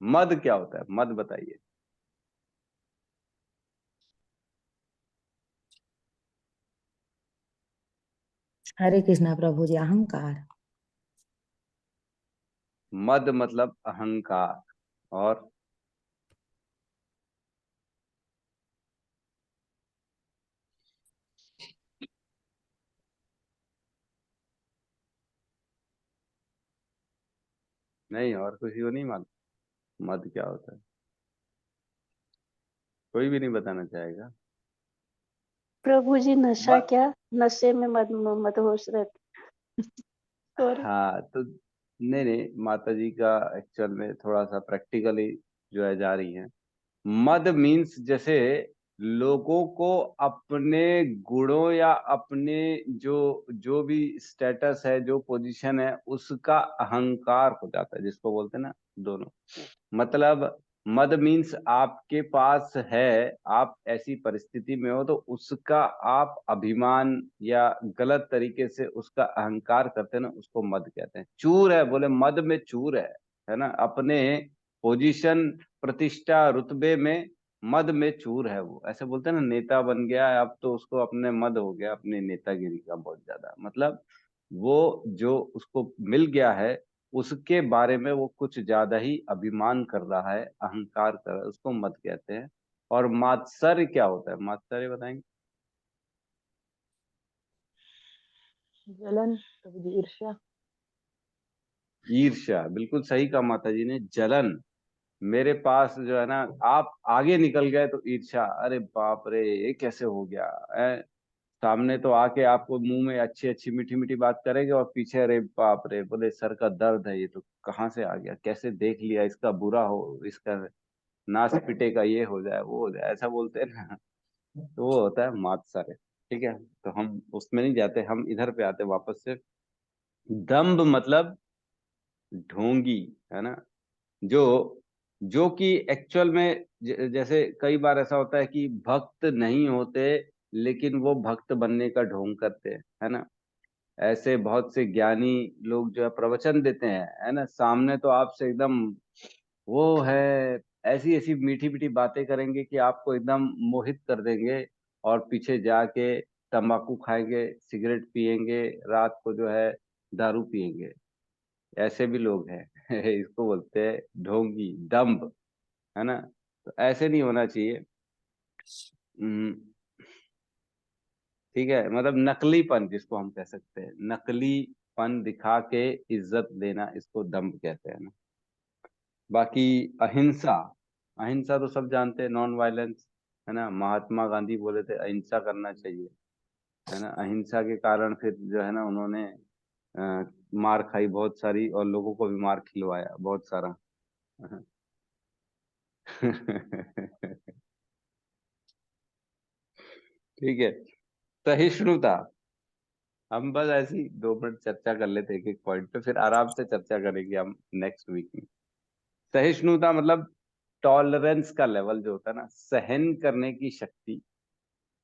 मद क्या होता है? मद बताइए। हरे कृष्णा प्रभु जी, अहंकार। मद मतलब अहंकार। और नहीं, और किसी को नहीं मालूम मद क्या होता है? कोई भी नहीं बताना चाहेगा? प्रभु जी नशा मद, क्या? नशे में मदहोश रहते। सॉरी। हाँ तो नहीं नहीं, माता जी का एक्चुअल में थोड़ा सा प्रैक्टिकली जो है जा रही है। मद मीन्स जैसे लोगों को अपने गुणों या अपने जो जो भी स्टेटस है, जो पोजीशन है, उसका अहंकार हो जाता है, जिसको बोलते हैं ना दोनों। मतलब मद मीन्स आपके पास है, आप ऐसी परिस्थिति में हो तो उसका आप अभिमान या गलत तरीके से उसका अहंकार करते हैं ना, उसको मद कहते हैं। चूर है, बोले मद में चूर है ना, अपने पोजीशन, प्रतिष्ठा, रुतबे में मद में चूर है वो। ऐसे बोलते हैं ना, नेता बन गया है अब तो उसको अपने मद हो गया, अपनी नेतागिरी का बहुत ज्यादा। मतलब वो जो उसको मिल गया है उसके बारे में वो कुछ ज्यादा ही अभिमान कर रहा है, अहंकार कर रहा है, उसको मद कहते हैं। और मात्सर्य क्या होता है? मात्सर्य बताएंगे? जलन, प्रभु जी, ईर्ष्या। ईर्ष्या, बिल्कुल सही कहा माता जी ने। जलन, मेरे पास जो है ना, आप आगे निकल गए तो ईर्ष्या, अरे बाप रे ये कैसे हो गया है। सामने तो आके आपको मुंह में अच्छी अच्छी मीठी मीठी बात करेंगे और पीछे अरे बाप रे, बोले सर का दर्द है, ये तो कहाँ से आ गया, कैसे देख लिया, इसका बुरा हो, इसका नाश पिटे का, ये हो जाए वो हो जाए, ऐसा बोलते हैं ना। तो वो होता है मात्सर्य। ठीक है, तो हम उसमें नहीं जाते, हम इधर पे आते वापस से। दंभ मतलब ढोंगी, है ना। जो जो कि एक्चुअल में जैसे कई बार ऐसा होता है कि भक्त नहीं होते लेकिन वो भक्त बनने का ढोंग करते हैं, है ना। ऐसे बहुत से ज्ञानी लोग जो है प्रवचन देते हैं, है ना, सामने तो आपसे एकदम वो है, ऐसी ऐसी मीठी मीठी बातें करेंगे कि आपको एकदम मोहित कर देंगे। और पीछे जाके तंबाकू खाएंगे, सिगरेट पिएंगे, रात को जो है दारू पिएंगे। ऐसे भी लोग हैं। इसको बोलते हैं ढोंगी, दम्भ, है ना। तो ऐसे नहीं होना चाहिए। हम्म, ठीक है, मतलब नकलीपन जिसको हम कह सकते हैं, नकलीपन दिखा के इज्जत देना, इसको दम्भ कहते हैं ना। बाकी अहिंसा, अहिंसा तो सब जानते हैं, नॉन वायलेंस, है ना। महात्मा गांधी बोले थे अहिंसा करना चाहिए, है ना। अहिंसा के कारण फिर जो है ना उन्होंने मार खाई बहुत सारी, और लोगों को भी मार खिलवाया बहुत सारा। ठीक है। सहिष्णुता, हम बस ऐसी 2 मिनट चर्चा कर लेते हैं एक एक पॉइंट पे, फिर आराम से चर्चा करेंगे हम नेक्स्ट वीक में। सहिष्णुता मतलब टॉलरेंस का लेवल जो होता है ना, सहन करने की शक्ति,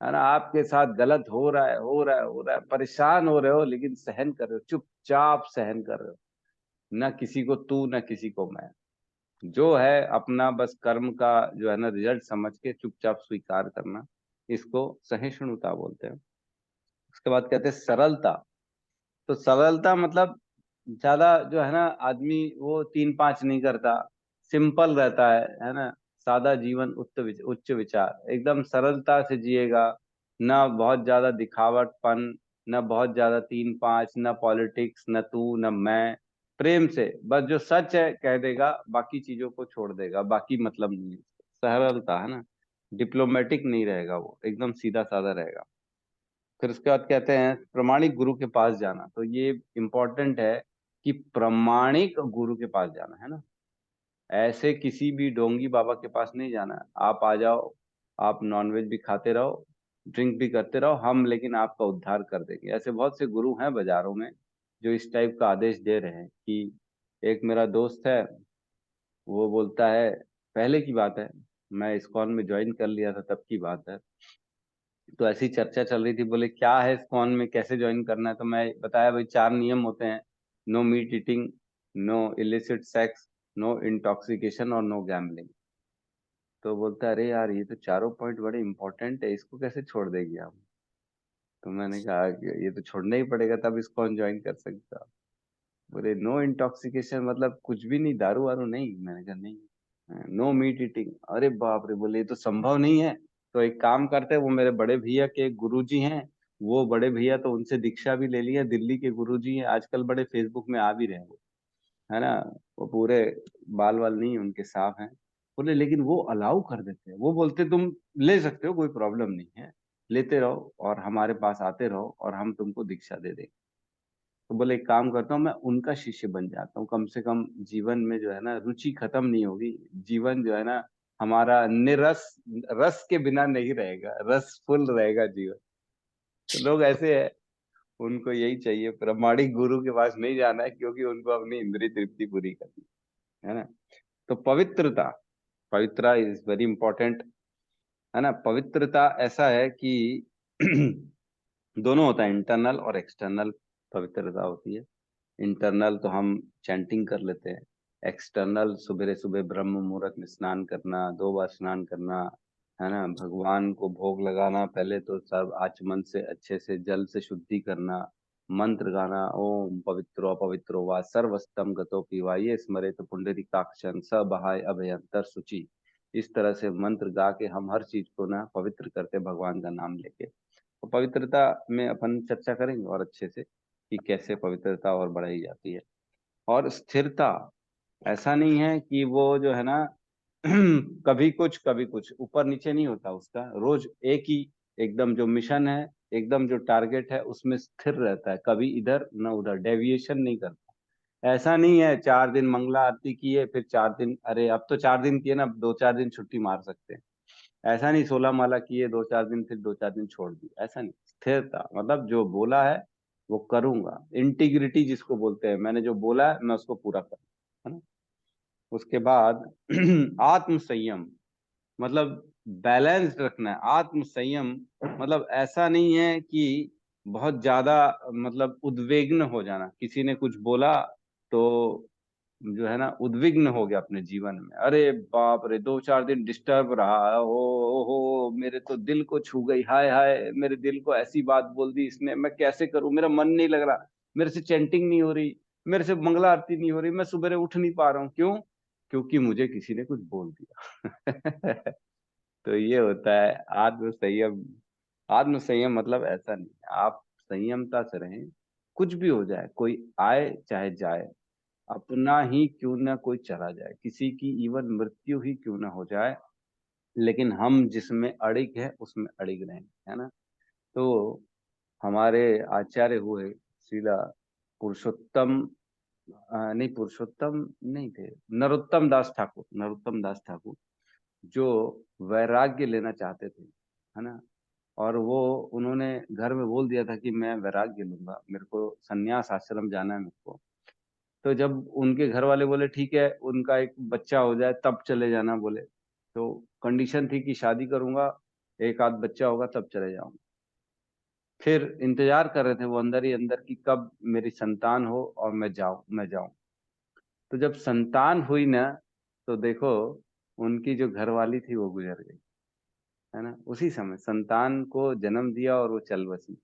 है ना। आपके साथ गलत हो रहा है, हो रहा है, हो रहा है, परेशान हो रहे हो, लेकिन सहन कर रहे हो, चुपचाप सहन कर रहे हो। ना किसी को तू, ना किसी को मैं, जो है अपना बस कर्म का जो है ना रिजल्ट समझ के चुपचाप स्वीकार करना, इसको सहिष्णुता बोलते हैं। उसके बाद कहते हैं सरलता। तो सरलता मतलब ज्यादा जो है ना आदमी वो 3-5 नहीं करता, सिंपल रहता है ना। सादा जीवन, उच्च विचार, एकदम सरलता से जिएगा। ना बहुत ज्यादा दिखावटपन, ना बहुत ज्यादा 3-5, ना पॉलिटिक्स, ना तू ना मैं। प्रेम से बस जो सच है कह देगा, बाकी चीजों को छोड़ देगा, बाकी मतलब नहीं है। सरलता, है ना। डिप्लोमेटिक नहीं रहेगा, वो एकदम सीधा साधा रहेगा। फिर उसके बाद कहते हैं प्रमाणिक गुरु के पास जाना। तो ये इम्पोर्टेंट है कि प्रमाणिक गुरु के पास जाना, है ना। ऐसे किसी भी डोंगी बाबा के पास नहीं जाना है। आप आ जाओ, आप नॉनवेज भी खाते रहो, ड्रिंक भी करते रहो, हम लेकिन आपका उद्धार कर देंगे। ऐसे बहुत से गुरु हैं बाजारों में जो इस टाइप का आदेश दे रहे हैं। कि एक मेरा दोस्त है, वो बोलता है, पहले की बात है, मैं इस्कॉन में ज्वाइन कर लिया था तब की बात है। तो ऐसी चर्चा चल रही थी, बोले क्या है इस्कॉन में, कैसे ज्वाइन करना है। तो मैं बताया भाई 4 नियम होते हैं: no meat eating, no illicit sex, no intoxication और नो गैम्बलिंग। तो बोलता है अरे यार ये तो चारों पॉइंट बड़े इंपॉर्टेंट है, इसको कैसे छोड़ देगी आप। तो मैंने कहा कि ये तो छोड़ना ही पड़ेगा, तब इस्कॉन ज्वाइन कर सकता। बोले नो इंटॉक्सिकेशन मतलब कुछ भी नहीं, दारू वारू नहीं। मैंने कहा नहीं। नो मीट ईटिंग, अरे बाप रे, बोले ये तो संभव नहीं है। तो एक काम करते हैं, वो मेरे बड़े भैया के गुरुजी हैं, वो बड़े भैया तो उनसे दीक्षा भी ले लिया, दिल्ली के गुरुजी हैं, आजकल बड़े फेसबुक में आ भी रहे हैं वो, है ना। वो पूरे बाल वाल नहीं उनके, साफ हैं। बोले लेकिन वो अलाउ कर देते हैं, वो बोलते तुम ले सकते हो, कोई प्रॉब्लम नहीं है, लेते रहो और हमारे पास आते रहो और हम तुमको दीक्षा दे देंगे। तो बोले एक काम करता हूँ, मैं उनका शिष्य बन जाता हूँ, कम से कम जीवन में जो है ना रुचि खत्म नहीं होगी, जीवन जो है ना हमारा निरस, रस के बिना नहीं रहेगा, रसफुल रहेगा जीवन। तो लोग ऐसे हैं, उनको यही चाहिए, प्रामाणिक गुरु के पास नहीं जाना है, क्योंकि उनको अपनी इंद्रिय तृप्ति पूरी करनी है ना। तो पवित्रता, पवित्रा इज वेरी इंपॉर्टेंट, है ना। पवित्रता ऐसा है कि दोनों होता है, इंटरनल और एक्सटर्नल पवित्रता होती है। इंटरनल तो हम चैंटिंग कर लेते हैं, एक्सटर्नल सुबह सुबह ब्रह्म मुहूर्त में स्नान करना, 2 बार स्नान करना, है ना। भगवान को भोग लगाना, पहले तो सब आचमन से अच्छे से जल से शुद्धि करना, मंत्र गाना, ओम पवित्रो अपवित्रो वा सर्वस्तम गतो पीवा ये स्मरेत पुंडरीकाक्षं स बहाय अभयंतर शुचि। इस तरह से मंत्र गा के हम हर चीज को ना पवित्र करते, भगवान का नाम लेके। तो पवित्रता में अपन चर्चा करेंगे और अच्छे से कि कैसे पवित्रता और बढ़ाई जाती है। और स्थिरता, ऐसा नहीं है कि वो जो है ना कभी कुछ ऊपर नीचे नहीं होता उसका, रोज एक ही एकदम जो मिशन है, एकदम जो टारगेट है उसमें स्थिर रहता है, कभी इधर न उधर डेविएशन नहीं करता। ऐसा नहीं है 4 दिन मंगला आरती की है, फिर 4 दिन, अरे अब तो 4 दिन किए ना, 2-4 दिन छुट्टी मार सकते हैं। ऐसा नहीं 16 माला किए 2-4 दिन, फिर 2-4 दिन छोड़ दी, ऐसा नहीं। स्थिरता मतलब जो बोला है वो करूंगा, इंटीग्रिटी जिसको बोलते हैं, मैंने जो बोला है मैं उसको पूरा करूँ, है ना। उसके बाद आत्म संयम, मतलब बैलेंस रखना है। आत्म संयम मतलब ऐसा नहीं है कि बहुत ज्यादा, मतलब उद्विग्न हो जाना, किसी ने कुछ बोला तो जो है ना उद्विग्न हो गया अपने जीवन में, अरे बाप रे 2-4 दिन डिस्टर्ब रहा, हो मेरे तो दिल को छू गई, हाय हाय मेरे दिल को ऐसी बात बोल दी इसने, मैं कैसे करूं, मेरा मन नहीं लग रहा, मेरे से चैंटिंग नहीं हो रही, मेरे से मंगला आरती नहीं हो रही, मैं सुबह उठ नहीं पा रहा हूँ, क्यों? क्योंकि मुझे किसी ने कुछ बोल दिया। तो ये होता है आत्म संयम। आत्म संयम मतलब ऐसा नहीं, आप संयमता से रहें, कुछ भी हो जाए, कोई आए चाहे जाए, अपना ही क्यों ना कोई चला जाए, किसी की इवन मृत्यु ही क्यों ना हो जाए, लेकिन हम जिसमें अड़िग है उसमें अड़िग रहेंगे, है ना। तो हमारे आचार्य हुए श्रीला पुरुषोत्तम, नहीं पुरुषोत्तम नहीं थे, नरोत्तम दास ठाकुर, नरोत्तम दास ठाकुर, जो वैराग्य लेना चाहते थे, है ना। और वो उन्होंने घर में बोल दिया था कि मैं वैराग्य लूंगा, मेरे को संन्यास आश्रम जाना है मेरे को। तो जब उनके घर वाले बोले ठीक है, उनका एक बच्चा हो जाए तब चले जाना बोले, तो कंडीशन थी कि शादी करूंगा, एक आध बच्चा होगा तब चले जाऊंगा। फिर इंतजार कर रहे थे वो अंदर ही अंदर कि कब मेरी संतान हो और मैं जाऊं। तो जब संतान हुई ना, तो देखो उनकी जो घरवाली थी वो गुजर गई, है ना। उसी समय संतान को जन्म दिया और वो चल बसी,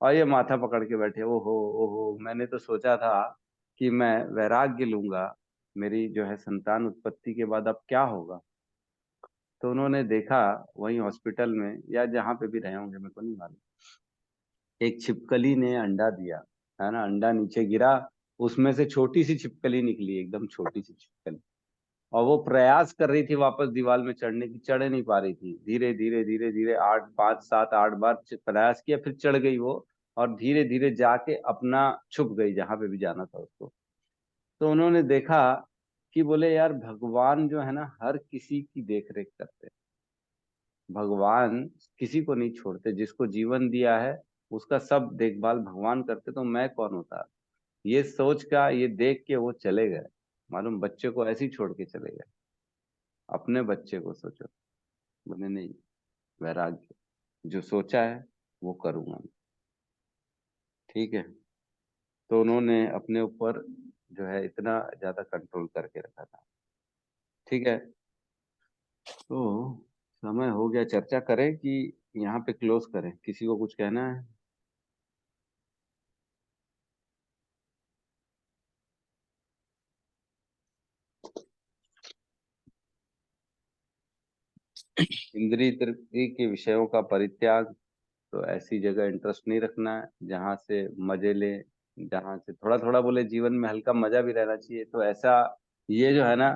और ये माथा पकड़ के बैठे, ओहो ओहो मैंने तो सोचा था कि मैं वैराग्य लूंगा, मेरी जो है संतान उत्पत्ति के बाद अब क्या होगा। तो उन्होंने देखा वहीं हॉस्पिटल में या जहाँ पे भी रहे होंगे मेरे को नहीं मालूम, एक छिपकली ने अंडा दिया, है ना। अंडा नीचे गिरा, उसमें से छोटी सी छिपकली निकली, एकदम छोटी सी छिपकली, और वो प्रयास कर रही थी वापस दीवार में चढ़ने की, चढ़ नहीं पा रही थी, धीरे धीरे धीरे धीरे 5 7 8 बार प्रयास किया, फिर चढ़ गई वो, और धीरे धीरे जाके अपना छुप गई जहां पे भी जाना था उसको। तो उन्होंने देखा कि बोले यार भगवान जो है ना हर किसी की देख रेख करते हैं, भगवान किसी को नहीं छोड़ते, जिसको जीवन दिया है उसका सब देखभाल भगवान करते, तो मैं कौन होता। ये सोच का, ये देख के वो चले गए, मालूम बच्चे को ऐसे ही छोड़ के चले गए, अपने बच्चे को सोचो। बोले नहीं, वैराग्य, जो सोचा है वो करूंगा मैं, ठीक है। तो उन्होंने अपने ऊपर जो है इतना ज्यादा कंट्रोल करके रखा था, ठीक है। तो समय हो गया, चर्चा करें कि यहाँ पे क्लोज करें, किसी को कुछ कहना है? इंद्रिय तृप्ति के विषयों का परित्याग, तो ऐसी जगह इंटरेस्ट नहीं रखना है जहाँ से मजे ले, जहाँ से थोड़ा थोड़ा बोले जीवन में हल्का मजा भी रहना चाहिए, तो ऐसा ये जो है ना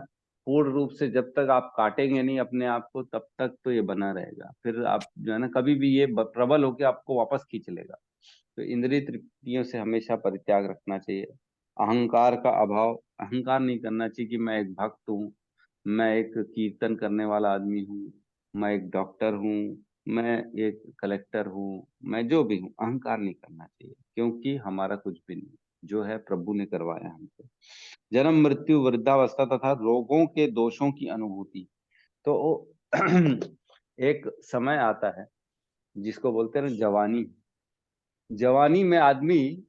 पूर्ण रूप से जब तक आप काटेंगे नहीं अपने आप को तब तक तो ये बना रहेगा, फिर आप जो है ना कभी भी ये प्रबल होकर आपको वापस खींच लेगा। तो इंद्रिय तृप्तियों से हमेशा परित्याग रखना चाहिए। अहंकार का अभाव, अहंकार नहीं करना चाहिए कि मैं एक भक्त हूँ, मैं एक कीर्तन करने वाला आदमी हूँ, मैं एक डॉक्टर हूँ, मैं एक कलेक्टर हूँ, मैं जो भी हूँ, अहंकार नहीं करना चाहिए, क्योंकि हमारा कुछ भी नहीं, जो है प्रभु ने करवाया हमसे। जन्म, मृत्यु, वृद्धावस्था तथा रोगों के दोषों की अनुभूति। तो एक समय आता है जिसको बोलते हैं ना जवानी। जवानी में आदमी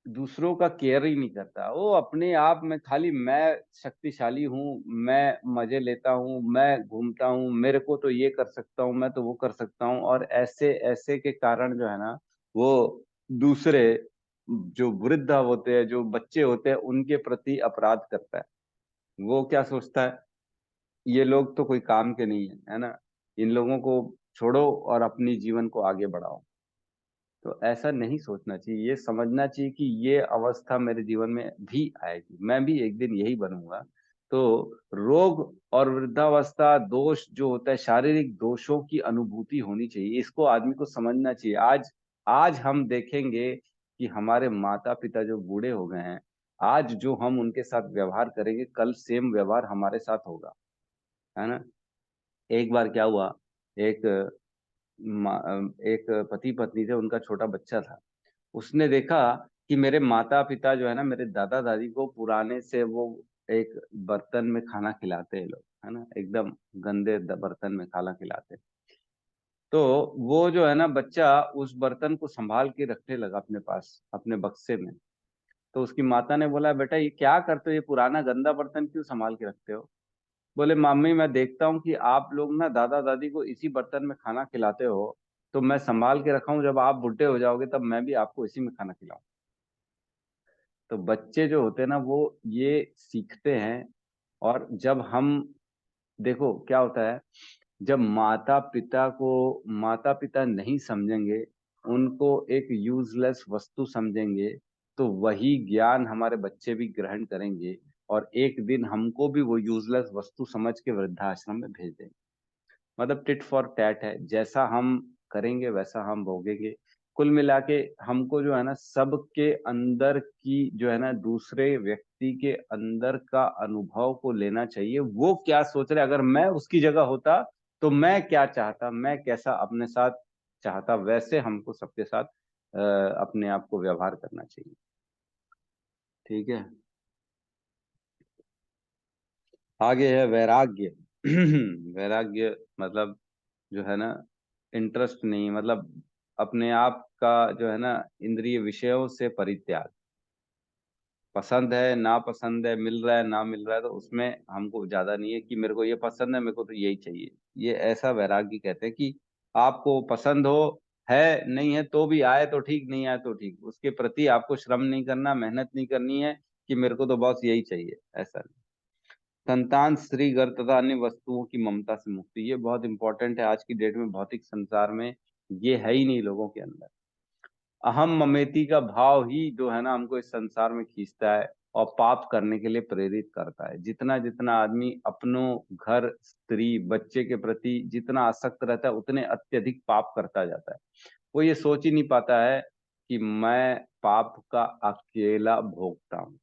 दूसरों का केयर ही नहीं करता, वो अपने आप में खाली मैं शक्तिशाली हूँ, मैं मजे लेता हूँ, मैं घूमता हूँ, मेरे को तो ये कर सकता हूँ, मैं तो वो कर सकता हूँ, और ऐसे ऐसे के कारण जो है ना, वो दूसरे जो वृद्ध होते हैं, जो बच्चे होते हैं, उनके प्रति अपराध करता है। वो क्या सोचता है, ये लोग तो कोई काम के नहीं है ना, इन लोगों को छोड़ो और अपनी जीवन को आगे बढ़ाओ। तो ऐसा नहीं सोचना चाहिए, ये समझना चाहिए कि ये अवस्था मेरे जीवन में भी आएगी, मैं भी एक दिन यही बनूंगा। तो रोग और वृद्धावस्था दोष जो होता है, शारीरिक दोषों की अनुभूति होनी चाहिए, इसको आदमी को समझना चाहिए। आज आज हम देखेंगे कि हमारे माता पिता जो बूढ़े हो गए हैं, आज जो हम उनके साथ व्यवहार करेंगे, कल सेम व्यवहार हमारे साथ होगा, है ना। एक बार क्या हुआ, एक एक पति पत्नी थे, उनका छोटा बच्चा था। उसने देखा कि मेरे माता पिता जो है ना, मेरे दादा दादी को पुराने से वो एक बर्तन में खाना खिलाते हैं लोग, है ना, एकदम गंदे बर्तन में खाना खिलाते हैं। तो वो जो है ना बच्चा उस बर्तन को संभाल के रखने लगा अपने पास, अपने बक्से में। तो उसकी माता ने बोला, बेटा ये क्या करते हो, ये पुराना गंदा बर्तन क्यों संभाल के रखते हो? बोले, मम्मी मैं देखता हूँ कि आप लोग ना दादा दादी को इसी बर्तन में खाना खिलाते हो, तो मैं संभाल के रखा हूँ, जब आप बुढ़े हो जाओगे तब मैं भी आपको इसी में खाना खिलाऊं। तो बच्चे जो होते हैं ना, वो ये सीखते हैं। और जब हम, देखो क्या होता है, जब माता पिता नहीं समझेंगे, उनको एक यूजलेस वस्तु समझेंगे, तो वही ज्ञान हमारे बच्चे भी ग्रहण करेंगे, और एक दिन हमको भी वो यूजलेस वस्तु समझ के वृद्धाश्रम में भेज देंगे। मतलब टिट फॉर टैट है, जैसा हम करेंगे वैसा हम भोगेंगे। कुल मिला के हमको जो है ना, सबके अंदर की जो है ना, दूसरे व्यक्ति के अंदर का अनुभव को लेना चाहिए, वो क्या सोच रहे, अगर मैं उसकी जगह होता तो मैं क्या चाहता, मैं कैसा अपने साथ चाहता, वैसे हमको सबके साथ अपने आप को व्यवहार करना चाहिए। ठीक है, आगे है वैराग्य। वैराग्य मतलब जो है ना, इंटरेस्ट नहीं, मतलब अपने आप का जो है ना, इंद्रिय विषयों से परित्याग। पसंद है ना पसंद है, मिल रहा है ना मिल रहा है, तो उसमें हमको ज्यादा नहीं है कि मेरे को ये पसंद है, मेरे को तो यही चाहिए। ये ऐसा वैराग्य कहते हैं कि आपको पसंद हो, है नहीं है तो भी, आए तो ठीक, नहीं आए तो ठीक, उसके प्रति आपको श्रम नहीं करना, मेहनत नहीं करनी है कि मेरे को तो बस यही चाहिए, ऐसा नहीं। संतान, स्त्री, घर तथा अन्य वस्तुओं की ममता से मुक्ति, ये बहुत इंपॉर्टेंट है आज की डेट में, भौतिक संसार में ये है ही नहीं लोगों के अंदर। अहम ममेती का भाव ही जो है ना, हमको इस संसार में खींचता है और पाप करने के लिए प्रेरित करता है। जितना जितना आदमी अपनों, घर, स्त्री, बच्चे के प्रति जितना आसक्त रहता है, उतने अत्यधिक पाप करता जाता है। वो ये सोच ही नहीं पाता है कि मैं पाप का अकेला भोगता हूँ,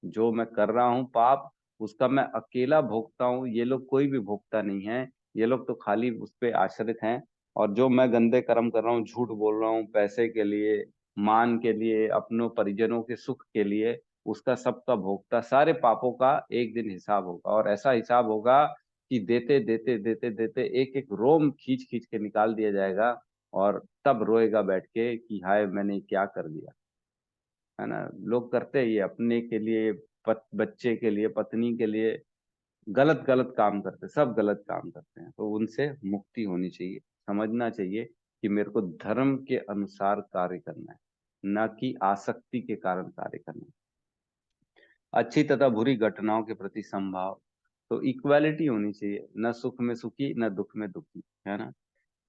जो मैं कर रहा हूँ पाप, उसका मैं अकेला भोगता हूँ, ये लोग कोई भी भोगता नहीं है, ये लोग तो खाली उस पे आश्रित हैं। और जो मैं गंदे कर्म कर रहा हूँ, झूठ बोल रहा हूँ पैसे के लिए, मान के लिए, अपनों परिजनों के सुख के लिए, उसका सबका भोगता, सारे पापों का एक दिन हिसाब होगा। और ऐसा हिसाब होगा कि देते देते देते देते एक एक रोम खींच खींच के निकाल दिया जाएगा, और तब रोएगा बैठ के कि हाय मैंने क्या कर दिया, है ना। लोग करते हैं ये अपने के लिए, बच्चे के लिए, पत्नी के लिए, गलत गलत काम करते हैं, सब गलत काम करते हैं। तो उनसे मुक्ति होनी चाहिए, समझना चाहिए कि मेरे को धर्म के अनुसार कार्य करना है, ना कि आसक्ति के कारण कार्य करना है। अच्छी तथा बुरी घटनाओं के प्रति संभाव, तो इक्वालिटी होनी चाहिए, न सुख में सुखी न दुख में दुखी, है ना।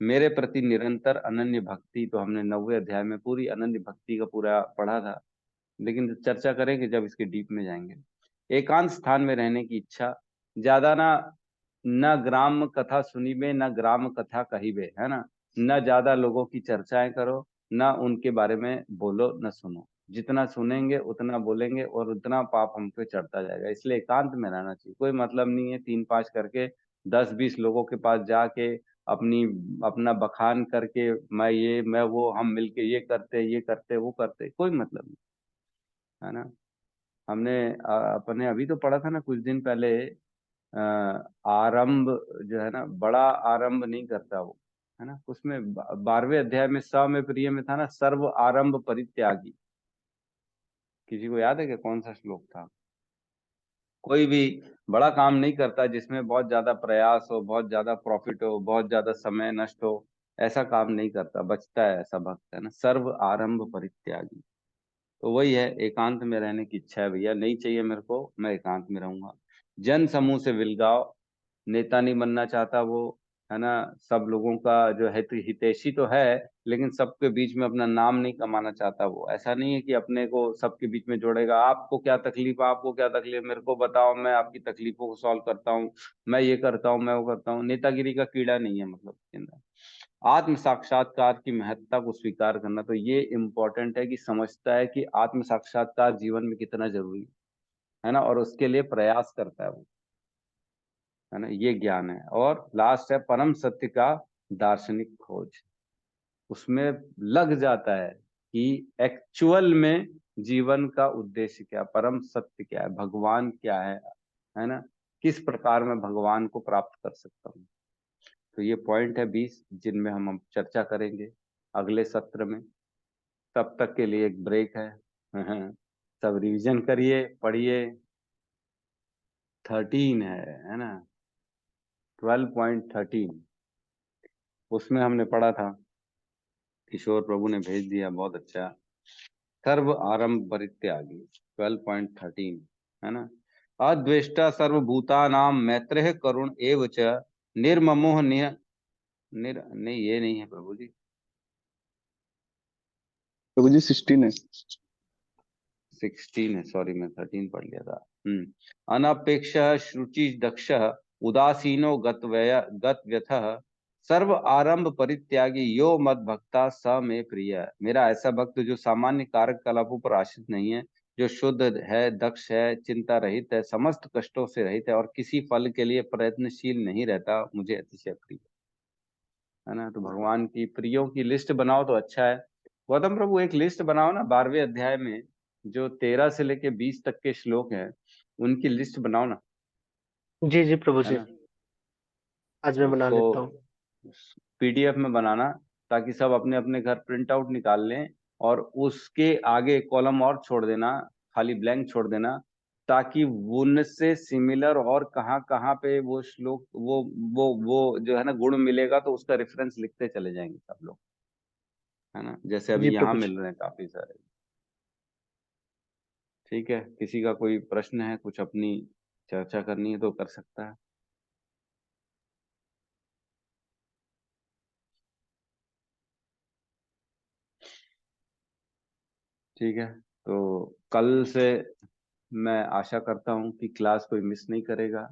मेरे प्रति निरंतर अनन्य भक्ति, तो हमने 9वें अध्याय में पूरी अनन्य भक्ति का पूरा पढ़ा था, लेकिन चर्चा करेंगे जब इसके डीप में जाएंगे। एकांत स्थान में रहने की इच्छा, ज्यादा ना, न ग्राम कथा सुनी बे न ग्राम कथा कही बे, है ना। न ज्यादा लोगों की चर्चाएं करो, न उनके बारे में बोलो न सुनो, जितना सुनेंगे उतना बोलेंगे और उतना पाप हम पे चढ़ता जाएगा। इसलिए एकांत में रहना चाहिए। कोई मतलब नहीं है 3-5 करके 10-20 लोगों के पास जाके अपना बखान करके मैं ये मैं वो, हम मिलके ये करते वो करते, कोई मतलब नहीं है ना। हमने अपने अभी तो पढ़ा था ना कुछ दिन पहले, आरंभ जो है ना, बड़ा आरंभ नहीं करता वो, है ना। उसमें 12वें अध्याय में स में प्रिय में था ना, सर्व आरंभ परित्यागी। किसी को याद है कि कौन सा श्लोक था? कोई भी बड़ा काम नहीं करता जिसमें बहुत ज्यादा प्रयास हो, बहुत ज्यादा प्रॉफिट हो, बहुत ज्यादा समय नष्ट हो, ऐसा काम नहीं करता, बचता है ऐसा भक्त, है ना। सर्व आरंभ परित्यागी। तो वही है, एकांत में रहने की इच्छा है भैया, नहीं चाहिए मेरे को, मैं एकांत में रहूंगा। जन समूह से विलगाव, नेता नहीं बनना चाहता वो, है ना। सब लोगों का जो हितैषी तो है, लेकिन सबके बीच में अपना नाम नहीं कमाना चाहता वो। ऐसा नहीं है कि अपने को सबके बीच में जोड़ेगा, आपको क्या तकलीफ, आपको क्या तकलीफ, मेरे को बताओ, मैं आपकी तकलीफों को सॉल्व करता हूँ, मैं ये करता हूँ, मैं वो करता हूँ। नेतागिरी का कीड़ा नहीं है मतलब इसके अंदर। आत्म साक्षात्कार की महत्ता को स्वीकार करना, तो ये इम्पोर्टेंट है कि समझता है कि आत्म साक्षात्कार जीवन में कितना जरूरी है ना, और उसके लिए प्रयास करता है वो, है ना। ये ज्ञान है। और लास्ट है परम सत्य का दार्शनिक खोज। उसमें लग जाता है कि एक्चुअल में जीवन का उद्देश्य क्या, परम सत्य क्या है, भगवान क्या है ना। किस प्रकार मैं भगवान को प्राप्त कर सकता हूँ। तो ये पॉइंट है 20 जिनमें हम चर्चा करेंगे अगले सत्र में। तब तक के लिए एक ब्रेक है। सब रिवीजन करिए, पढ़िए। 13 है ना, 12.13 उसमें हमने पढ़ा था, किशोर प्रभु ने भेज दिया, बहुत अच्छा। सर्व आरंभ परित्यागी 12.13 है ना। अद्वेष्टा सर्वभूतानां मैत्रेय करुण एव च निर्ममोह नहीं, ये नहीं है प्रभु जी। प्रभु जी 16 है। 16 है, सॉरी मैं 13 पढ़ लिया था। अनपेक्ष शुचि दक्ष उदासीनो गतव्यथ सर्व आरंभ परित्यागी यो मद भक्ता स में प्रिय। मेरा ऐसा भक्त जो सामान्य कारक कलापों पर आश्रित नहीं है, जो शुद्ध है, दक्ष है, चिंता रहित है, समस्त कष्टों से रहित है और किसी फल के लिए प्रयत्नशील नहीं रहता, मुझे अतिशय प्रिय है ना। तो भगवान की प्रियों की लिस्ट बनाओ तो अच्छा है। गौतम प्रभु एक लिस्ट बनाओ ना, 12वें अध्याय में जो 13 से लेके 20 तक के श्लोक हैं, उनकी लिस्ट बनाओ ना, जी जी प्रभु है जी, ना। आज मैं बना उसको लेता हूँ। पीडीएफ में बनाना, ताकि सब अपने अपने घर प्रिंट आउट निकाल लें और उसके आगे कॉलम और छोड़ देना, खाली ब्लैंक छोड़ देना, ताकि उनसे सिमिलर और कहाँ कहाँ पे वो श्लोक वो जो है ना गुण मिलेगा, तो उसका रेफरेंस लिखते चले जाएंगे सब लोग, है ना। जैसे जी अभी यहाँ प्रभु जी। मिल रहे हैं काफी सारे। ठीक है, किसी का कोई प्रश्न है, कुछ अपनी चर्चा करनी है तो कर सकता है। ठीक है, तो कल से मैं आशा करता हूँ कि क्लास कोई मिस नहीं करेगा,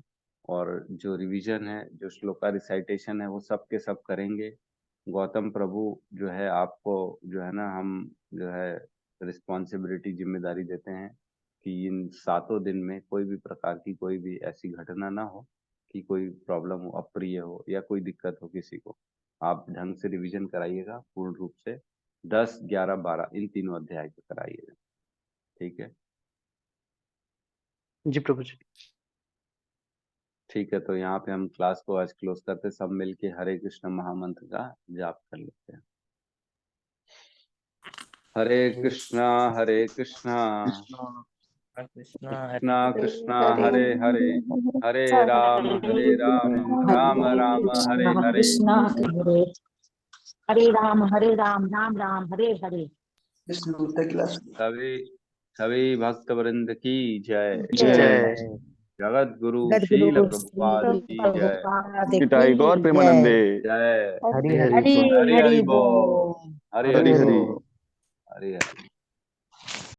और जो रिवीजन है, जो श्लोका रिसाइटेशन है, वो सब के सब करेंगे। गौतम प्रभु जो है आपको जो है ना, हम जो है रिस्पॉन्सिबिलिटी, जिम्मेदारी देते हैं कि इन 7 दिन में कोई भी प्रकार की कोई भी ऐसी घटना ना हो कि कोई प्रॉब्लम हो, अप्रिय हो या कोई दिक्कत हो किसी को। आप ढंग से रिवीजन कराइएगा पूर्ण रूप से, 10, 11, 12 इन तीनों अध्याय को कराइएगा। ठीक है, जी प्रभु जी। ठीक है। तो यहाँ पे हम क्लास को आज क्लोज करते, सब मिलके हरे कृष्ण महामंत्र का जाप कर लेते हैं। हरे कृष्णा कृष्णा कृष्णा कृष्णा हरे कृष्णा हरे हरे हरे, हरे राम राम राम हरे कृष्णा हरे। कृष्णा हरे हरे राम राम राम हरे हरे। सभी सभी भक्त वृंद की जय। जय। जगत गुरु शील सद्गुरु प्रभुपाद श्री की जय। प्रभुपाद पिताई गौर की प्रेमानंदे। जय। जय हरि हरे हरि हरि बोल। हरि हरि हरि बोल। बोल। हरि हरि हरि हरि हरि हरि। बोल। बोल। हरि हरि।